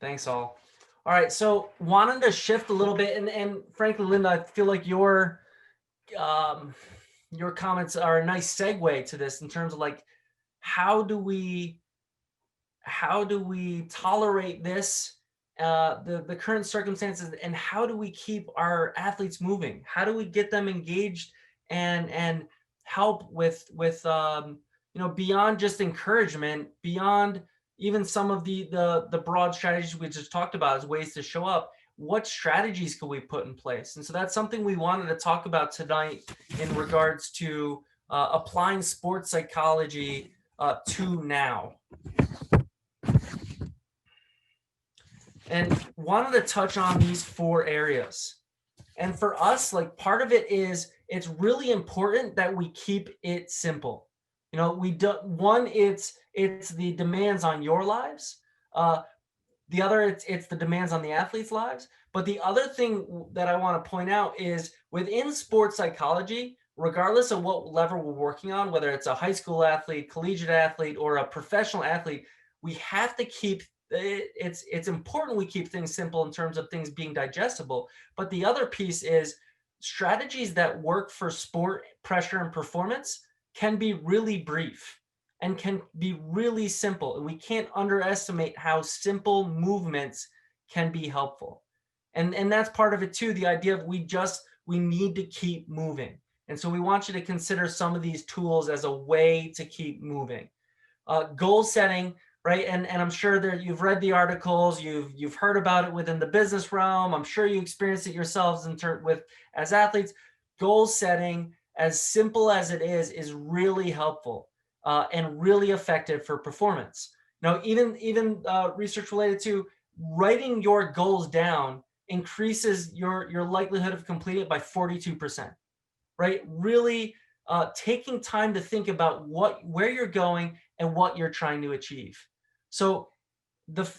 Thanks all. All right, so wanted to shift a little bit, and frankly, Linda, I feel like your comments are a nice segue to this in terms of like, how do we tolerate this, the current circumstances, and how do we keep our athletes moving? How do we get them engaged and help with you know, beyond just encouragement, beyond even some of the broad strategies we just talked about as ways to show up? What strategies could we put in place? And so that's something we wanted to talk about tonight in regards to applying sports psychology to now. and wanted to touch on these 4 areas. And for us, like, part of it is it's really important that we keep it simple. You know, we do one, it's the demands on your lives. The other, it's the demands on the athletes' lives. But the other thing that I want to point out is within sports psychology, regardless of what level we're working on, whether it's a high school athlete, collegiate athlete, or a professional athlete, we have to keep it's important we keep things simple in terms of things being digestible. But the other piece is strategies that work for sport, pressure, and performance can be really brief and can be really simple. And we can't underestimate how simple movements can be helpful. And that's part of it too, the idea of we need to keep moving. And so we want you to consider some of these tools as a way to keep moving. Goal setting, right? And I'm sure that you've read the articles, you've heard about it within the business realm. I'm sure you experienced it yourselves as athletes. Goal setting, as simple as it is really helpful and really effective for performance. Now, even research related to writing your goals down increases your likelihood of completing it by 42%, right? Really taking time to think about where you're going and what you're trying to achieve. So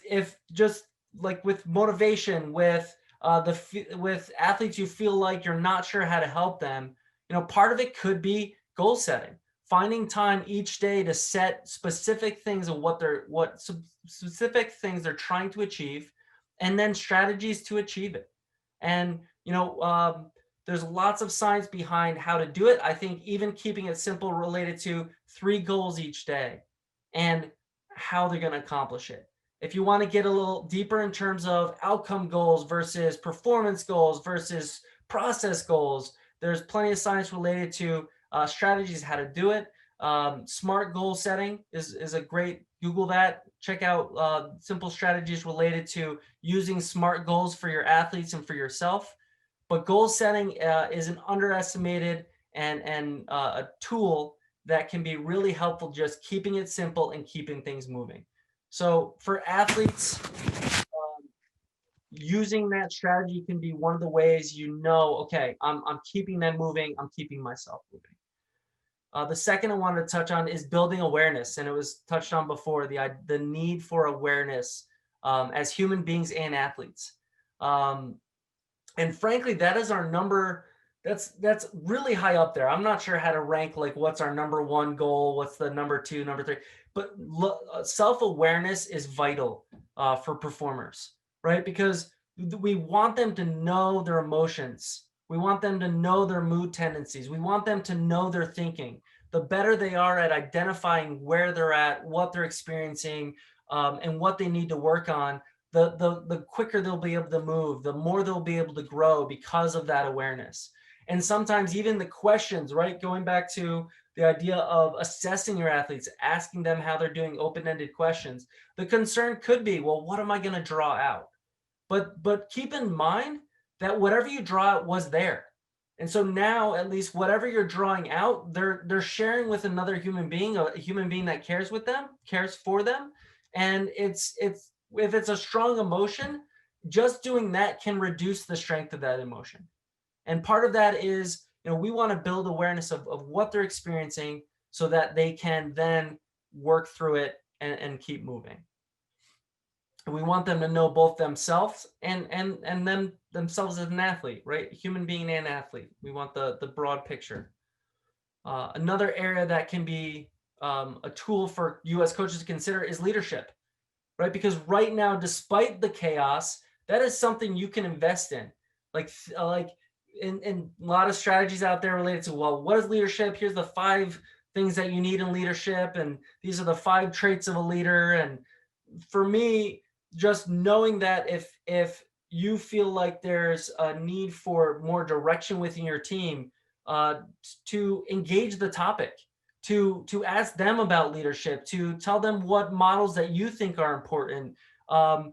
if just like with motivation, with athletes, you feel like you're not sure how to help them, you know, part of it could be goal setting, finding time each day to set specific things of what specific things they're trying to achieve, and then strategies to achieve it. And, you know, there's lots of science behind how to do it. I think even keeping it simple related to 3 goals each day and how they're going to accomplish it. If you want to get a little deeper in terms of outcome goals versus performance goals versus process goals, there's plenty of science related to strategies, how to do it. Smart goal setting is a great, Google that, check out simple strategies related to using SMART goals for your athletes and for yourself. But goal setting is an underestimated and a tool that can be really helpful, just keeping it simple and keeping things moving. So for athletes, using that strategy can be one of the ways you know, okay, I'm keeping them moving, I'm keeping myself moving. The second I wanted to touch on is building awareness, and it was touched on before, the need for awareness as human beings and athletes. And frankly, that is our number, that's really high up there. I'm not sure how to rank like what's our number 1 goal, what's the number 2, number 3, but self-awareness is vital for performers, right? Because we want them to know their emotions. We want them to know their mood tendencies. We want them to know their thinking. The better they are at identifying where they're at, what they're experiencing, and what they need to work on, the quicker they'll be able to move, the more they'll be able to grow because of that awareness. And sometimes even the questions, right? Going back to the idea of assessing your athletes, asking them how they're doing, open-ended questions. The concern could be, well, what am I going to draw out? But keep in mind that whatever you draw out was there. And so now, at least whatever you're drawing out, they're sharing with another human being, a human being that cares for them. And if it's a strong emotion, just doing that can reduce the strength of that emotion. And part of that is, you know, we want to build awareness of what they're experiencing so that they can then work through it and keep moving. And we want them to know both themselves and themselves as an athlete, right? Human being and athlete. We want the broad picture. Another area that can be a tool for you as coaches to consider is leadership, right? Because right now, despite the chaos, that is something you can invest in. Like in a lot of strategies out there related to, well, what is leadership? Here's the 5 things that you need in leadership. And these are the 5 traits of a leader. And for me, just knowing that if you feel like there's a need for more direction within your team, to engage the topic, to ask them about leadership, to tell them what models that you think are important. And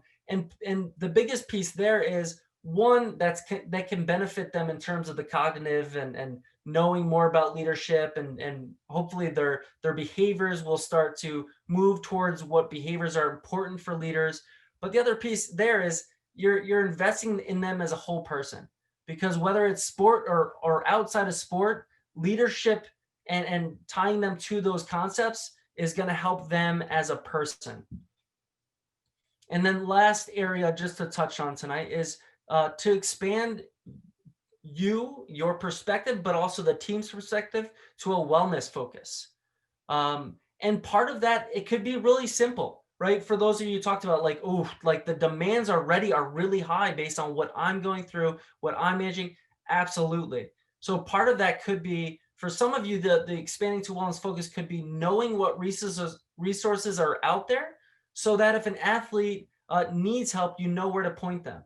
the biggest piece there is one that can benefit them in terms of the cognitive and knowing more about leadership, and hopefully their behaviors will start to move towards what behaviors are important for leaders. But the other piece there is you're investing in them as a whole person, because whether it's sport or outside of sport, leadership and tying them to those concepts is going to help them as a person. And then last area just to touch on tonight is to expand your perspective, but also the team's perspective to a wellness focus. And part of that, it could be really simple, right? For those of you who talked about like, oh, like the demands already are really high based on what I'm going through, what I'm managing. Absolutely. So part of that could be, for some of you, the expanding to wellness focus could be knowing what resources are out there, so that if an athlete needs help, you know where to point them.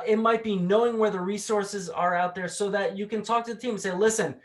It might be knowing where the resources are out there so that you can talk to the team and say, listen,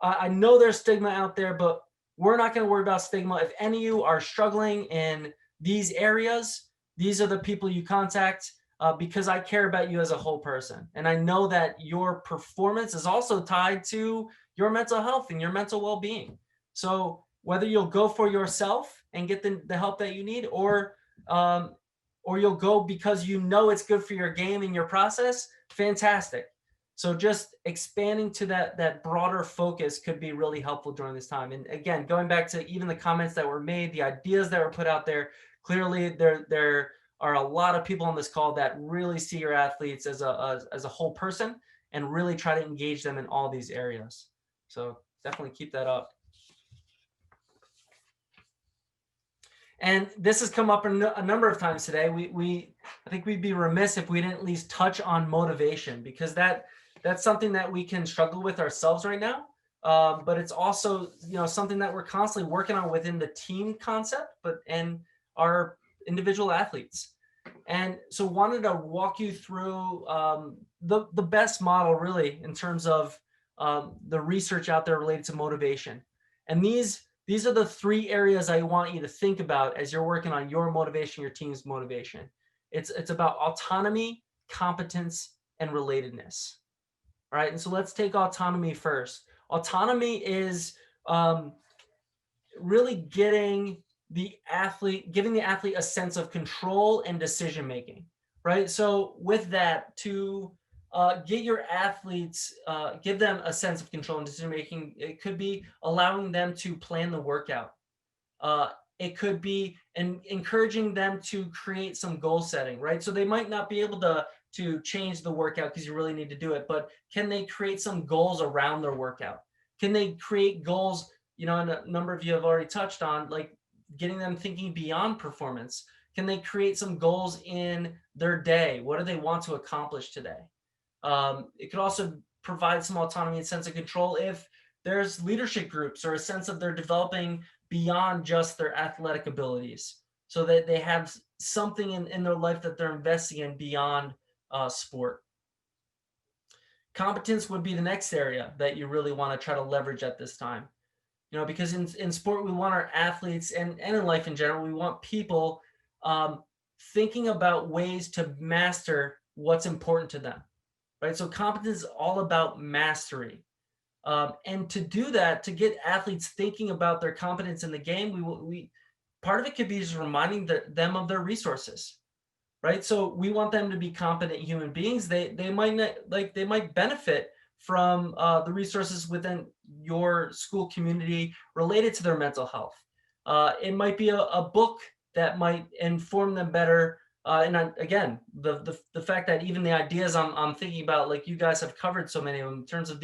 I know there's stigma out there, but we're not going to worry about stigma. If any of you are struggling in these areas, these are the people you contact, because I care about you as a whole person. And I know that your performance is also tied to your mental health and your mental well-being. So whether you'll go for yourself and get the help that you need, or you'll go because you know it's good for your game and your process, fantastic. So just expanding to that broader focus could be really helpful during this time. And again, going back to even the comments that were made, the ideas that were put out there, clearly there are a lot of people on this call that really see your athletes as a whole person and really try to engage them in all these areas. So definitely keep that up. And this has come up a number of times today. I think we'd be remiss if we didn't at least touch on motivation, because that's something that we can struggle with ourselves right now. But it's also, something that we're constantly working on within the team concept, and our individual athletes. And so wanted to walk you through the best model really in terms of the research out there related to motivation. And these are the three areas I want you to think about as you're working on your motivation, your team's motivation. It's about autonomy, competence, and relatedness. All right, and so let's take autonomy first. Autonomy is really giving the athlete a sense of control and decision making, right? So with that, to get your athletes, give them a sense of control and decision making, it could be allowing them to plan the workout. It could be encouraging them to create some goal setting, right? So they might not be able to change the workout because you really need to do it, but can they create some goals around their workout? Can they create goals, and a number of you have already touched on, like getting them thinking beyond performance. Can they create some goals in their day? What do they want to accomplish today? It could also provide some autonomy and sense of control if there's leadership groups, or a sense of they're developing beyond just their athletic abilities, so that they have something in their life that they're investing in beyond sport. Competence would be the next area that you really want to try to leverage at this time. Because in sport, we want our athletes, and in life in general, we want people thinking about ways to master what's important to them, right? So competence is all about mastery. And to do that, to get athletes thinking about their competence in the game, we part of it could be just reminding them of their resources, right? So we want them to be competent human beings. They might benefit from the resources within your school community related to their mental health. It might be a book that might inform them better. And again, the fact that even the ideas I'm thinking about, like you guys have covered so many of them in terms of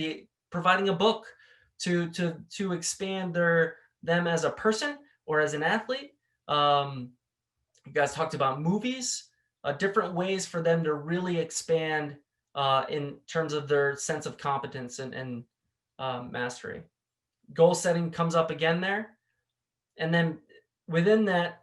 providing a book to expand them as a person or as an athlete. You guys talked about movies, different ways for them to really expand in terms of their sense of competence and mastery. Goal setting comes up again there. And then within that,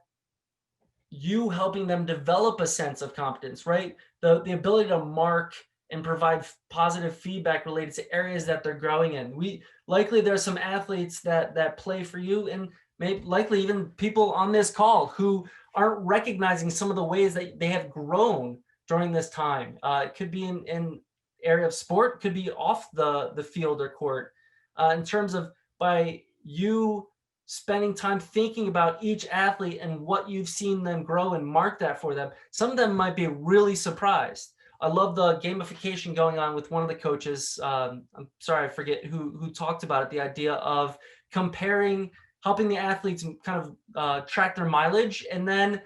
you helping them develop a sense of competence, right? The ability to mark and provide positive feedback related to areas that they're growing in. Likely there's some athletes that play for you, and likely even people on this call who aren't recognizing some of the ways that they have grown during this time. It could be in area of sport, could be off the field or court, in terms of by you spending time thinking about each athlete and what you've seen them grow and mark that for them, some of them might be really surprised. I love the gamification going on with one of the coaches. I'm sorry, I forget who talked about it. The idea of comparing, helping the athletes kind of track their mileage, and then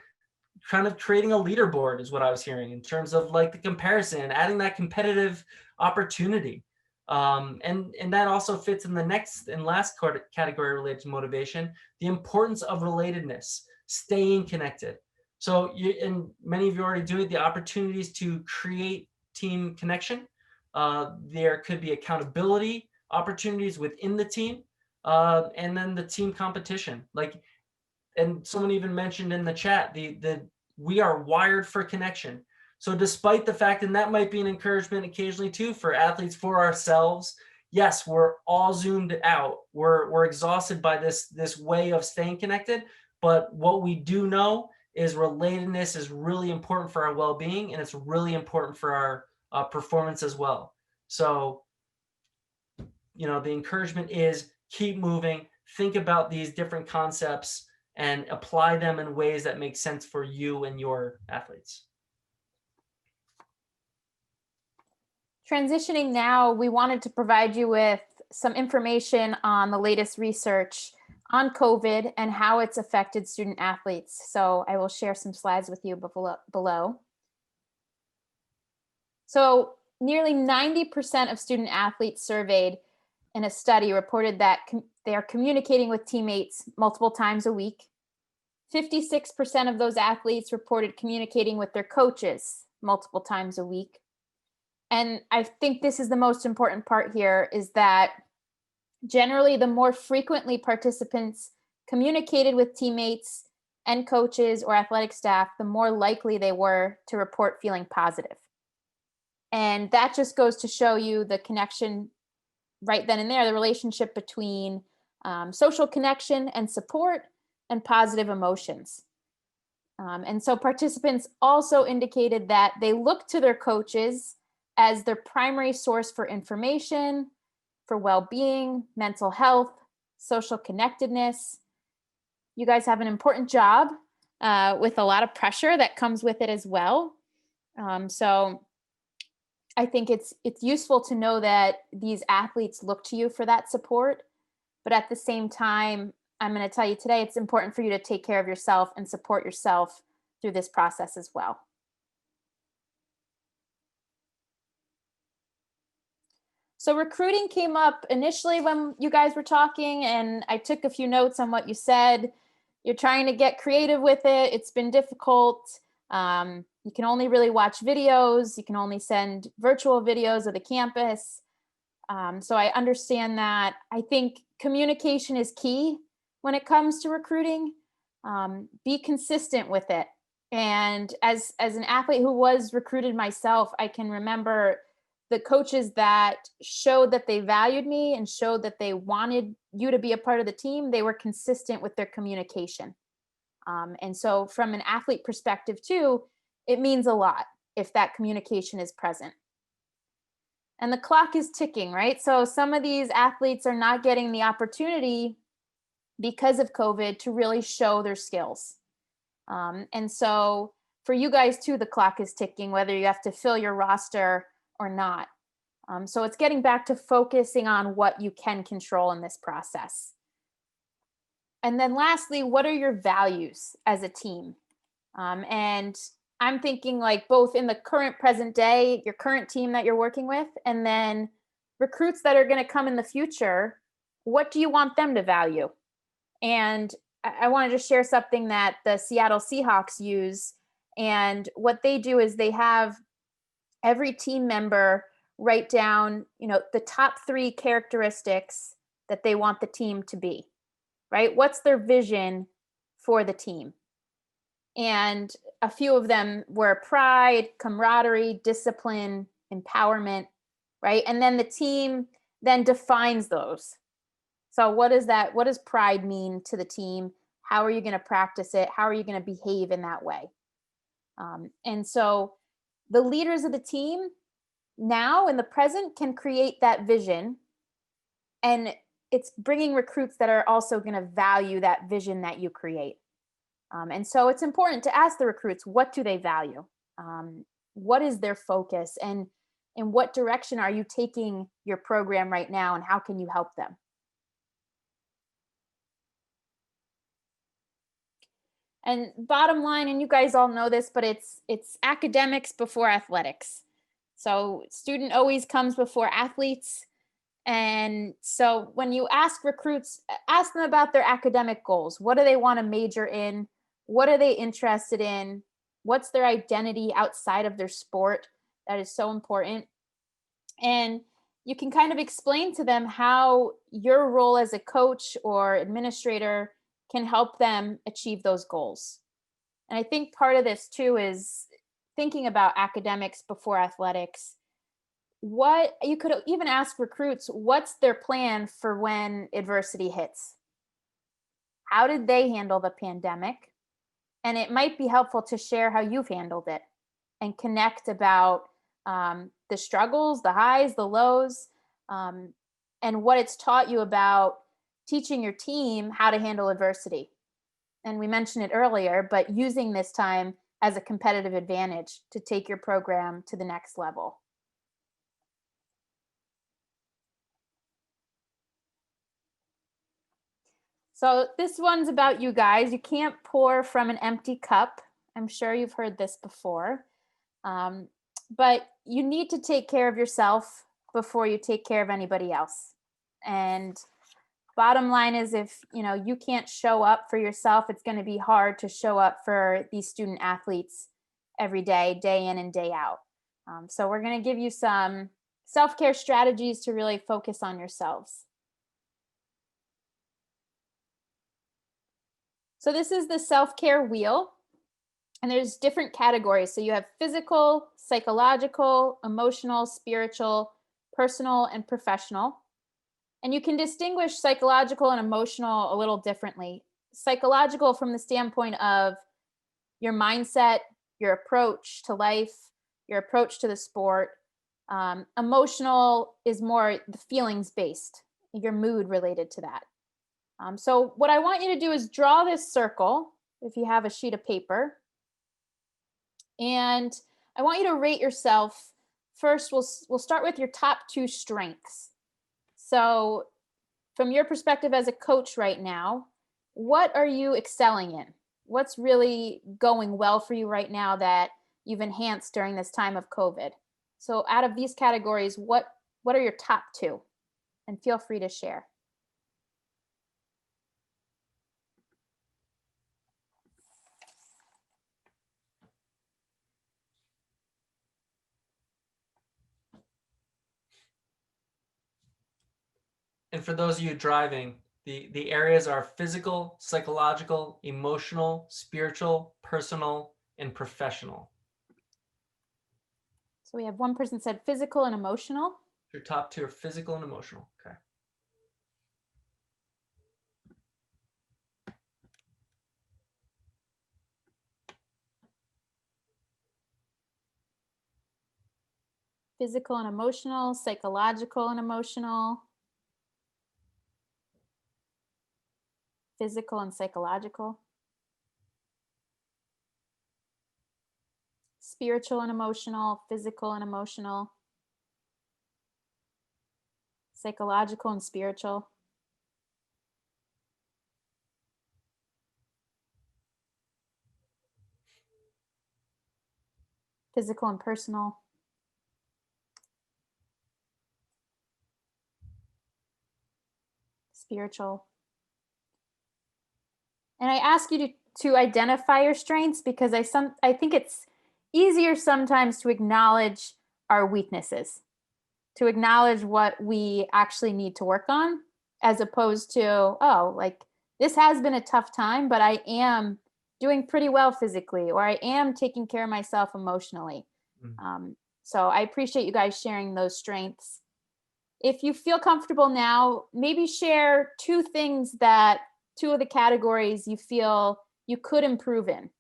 kind of creating a leaderboard is what I was hearing in terms of like the comparison, adding that competitive opportunity. And that also fits in the next and last category related to motivation, the importance of relatedness, staying connected. So and many of you already do it, the opportunities to create team connection. There could be accountability opportunities within the team, and then the team competition. Like, and someone even mentioned in the chat, we are wired for connection. So despite the fact, and that might be an encouragement occasionally too for athletes, for ourselves, yes, we're all zoomed out. We're exhausted by this way of staying connected. But what we do know is relatedness is really important for our well-being, and it's really important for our performance as well. So, you know, the encouragement is keep moving, think about these different concepts, and apply them in ways that make sense for you and your athletes. Transitioning now, we wanted to provide you with some information on the latest research on COVID and how it's affected student athletes. So I will share some slides with you below. So nearly 90% of student athletes surveyed in a study reported that they are communicating with teammates multiple times a week. 56% of those athletes reported communicating with their coaches multiple times a week. And I think this is the most important part here, is that generally the more frequently participants communicated with teammates and coaches or athletic staff, the more likely they were to report feeling positive. And that just goes to show you the connection right then and there, the relationship between social connection and support and positive emotions. And so participants also indicated that they look to their coaches as their primary source for information, for well-being, mental health, social connectedness. You guys have an important job with a lot of pressure that comes with it as well. So I think it's useful to know that these athletes look to you for that support, but at the same time, I'm going to tell you today, it's important for you to take care of yourself and support yourself through this process as well. So recruiting came up initially when you guys were talking, and I took a few notes on what you said. You're trying to get creative with it. It's been difficult. You can only really watch videos. You can only send virtual videos of the campus. So I understand that. I think communication is key when it comes to recruiting. Be consistent with it. And as an athlete who was recruited myself, I can remember the coaches that showed that they valued me and showed that they wanted you to be a part of the team. They were consistent with their communication. And so from an athlete perspective too, it means a lot if that communication is present. And the clock is ticking, right? So some of these athletes are not getting the opportunity because of COVID to really show their skills. And so for you guys too, the clock is ticking, whether you have to fill your roster or not. So it's getting back to focusing on what you can control in this process. And then lastly, what are your values as a team? And I'm thinking like both in the current present day, your current team that you're working with, and then recruits that are going to come in the future, what do you want them to value? And I want to just share something that the Seattle Seahawks use. And what they do is they have every team member write down, the top 3 characteristics that they want the team to be, right? What's their vision for the team? And a few of them were pride, camaraderie, discipline, empowerment, right? And then the team then defines those. So what does pride mean to the team? How are you going to practice it? How are you going to behave in that way? And so the leaders of the team now in the present can create that vision and it's bringing recruits that are also going to value that vision that you create. And so it's important to ask the recruits, what do they value? What is their focus? And in what direction are you taking your program right now, and how can you help them? And bottom line, and you guys all know this, but it's academics before athletics. So student always comes before athletes. And so when you ask recruits, ask them about their academic goals. What do they want to major in? What are they interested in? What's their identity outside of their sport? That is so important. And you can kind of explain to them how your role as a coach or administrator can help them achieve those goals. And I think part of this too is thinking about academics before athletics. What you could even ask recruits, what's their plan for when adversity hits? How did they handle the pandemic? And it might be helpful to share how you've handled it and connect about the struggles, the highs, the lows, and what it's taught you about teaching your team how to handle adversity. And we mentioned it earlier, but using this time as a competitive advantage to take your program to the next level. So this one's about you guys. You can't pour from an empty cup. I'm sure you've heard this before. But you need to take care of yourself before you take care of anybody else. And bottom line is, if you can't show up for yourself, it's going to be hard to show up for these student athletes every day, day in and day out. So we're going to give you some self-care strategies to really focus on yourselves. So this is the self-care wheel, and there's different categories. So you have physical, psychological, emotional, spiritual, personal, and professional. And you can distinguish psychological and emotional a little differently. Psychological from the standpoint of your mindset, your approach to life, your approach to the sport. Emotional is more the feelings based, your mood related to that. So what I want you to do is draw this circle, if you have a sheet of paper. And I want you to rate yourself. First, we'll start with your top 2 strengths. So from your perspective as a coach right now, what are you excelling in? What's really going well for you right now that you've enhanced during this time of COVID? So out of these categories, what are your top 2? And feel free to share. And for those of you driving, the areas are physical, psychological, emotional, spiritual, personal, and professional. So we have one person said physical and emotional. Your top 2 are physical and emotional. Okay. Physical and emotional, psychological and emotional. Physical and psychological. Spiritual and emotional, physical and emotional. Psychological and spiritual. Physical and personal. Spiritual. And I ask you to identify your strengths because I think it's easier sometimes to acknowledge our weaknesses, to acknowledge what we actually need to work on, as opposed to, oh, like this has been a tough time, but I am doing pretty well physically, or I am taking care of myself emotionally. So I appreciate you guys sharing those strengths. If you feel comfortable now, maybe share 2 things that 2 of the categories you feel you could improve in.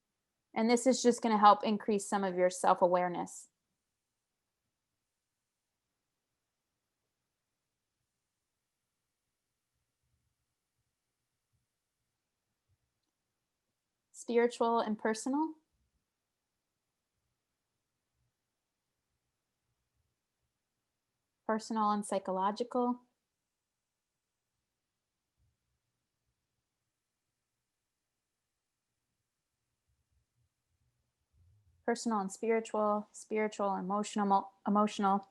And this is just going to help increase some of your self-awareness. spiritual, and personal. Personal and psychological. Personal and spiritual, spiritual, emotional.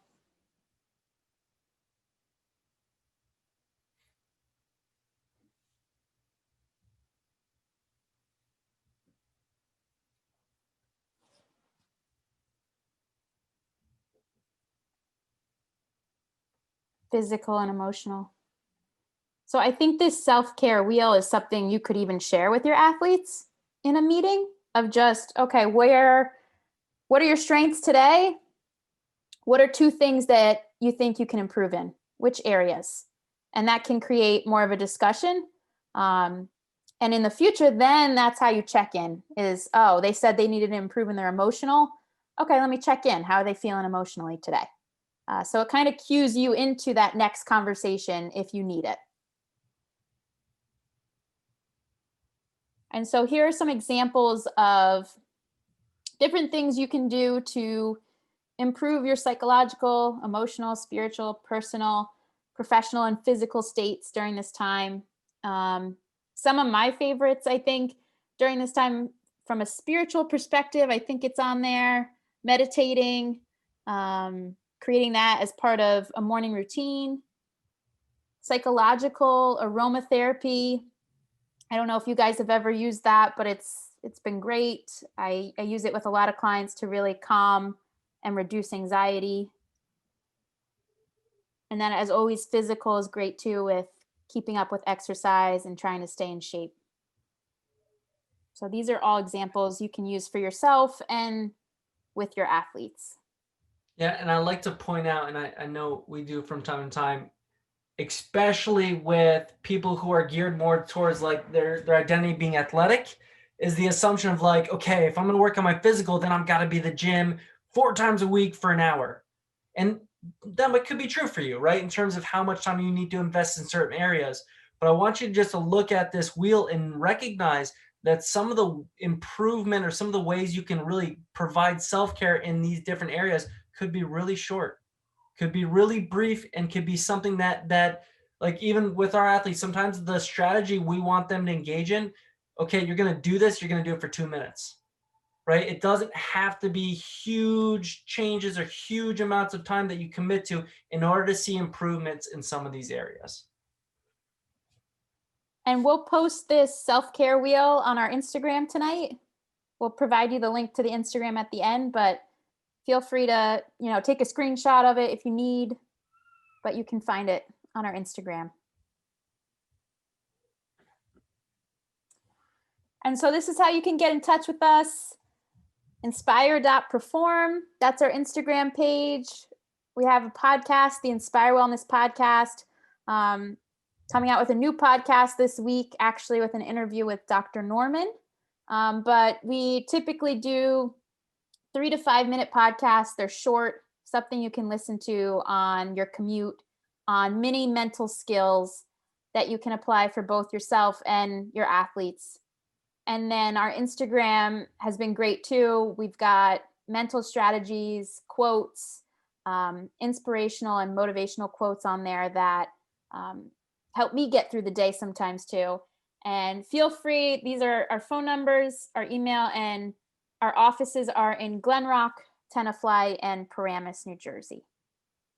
Physical and emotional. So I think this self-care wheel is something you could even share with your athletes in a meeting of just, okay, what are your strengths today? What are 2 things that you think you can improve in? Which areas? And that can create more of a discussion. And in the future, then that's how you check in is, oh, they said they needed to improve in their emotional. Okay, let me check in. How are they feeling emotionally today? So it kind of cues you into that next conversation if you need it. And so here are some examples of different things you can do to improve your psychological, emotional, spiritual, personal, professional, and physical states during this time. Some of my favorites, I think, during this time from a spiritual perspective, I think it's on there, meditating, creating that as part of a morning routine. Psychological aromatherapy. I don't know if you guys have ever used that, but it's been great. I use it with a lot of clients to really calm and reduce anxiety. And then as always, physical is great too with keeping up with exercise and trying to stay in shape. So these are all examples you can use for yourself and with your athletes. Yeah, and I like to point out, and I know we do from time to time, especially with people who are geared more towards like their identity being athletic, is the assumption of like, okay, if I'm going to work on my physical, then I've got to be the gym 4 times a week for an hour. And that could be true for you, right? In terms of how much time you need to invest in certain areas. But I want you just to look at this wheel and recognize that some of the improvement or some of the ways you can really provide self-care in these different areas could be really short, could be really brief, and could be something that like even with our athletes, sometimes the strategy we want them to engage in, okay, you're going to do this, you're going to do it for 2 minutes, right? It doesn't have to be huge changes or huge amounts of time that you commit to in order to see improvements in some of these areas. And we'll post this self-care wheel on our Instagram tonight. We'll provide you the link to the Instagram at the end, but feel free to, take a screenshot of it if you need, but you can find it on our Instagram. And so this is how you can get in touch with us. Inspire.perform. That's our Instagram page. We have a podcast, the Inspire Wellness Podcast, coming out with a new podcast this week, actually with an interview with Dr. Norman. But we typically do 3 to 5 minute podcasts. They're short, something you can listen to on your commute, on mini mental skills that you can apply for both yourself and your athletes. And then our Instagram has been great too. We've got mental strategies, quotes, inspirational and motivational quotes on there that help me get through the day sometimes too. And feel free, these are our phone numbers, our email, and our offices are in Glen Rock, Tenafly, and Paramus, New Jersey.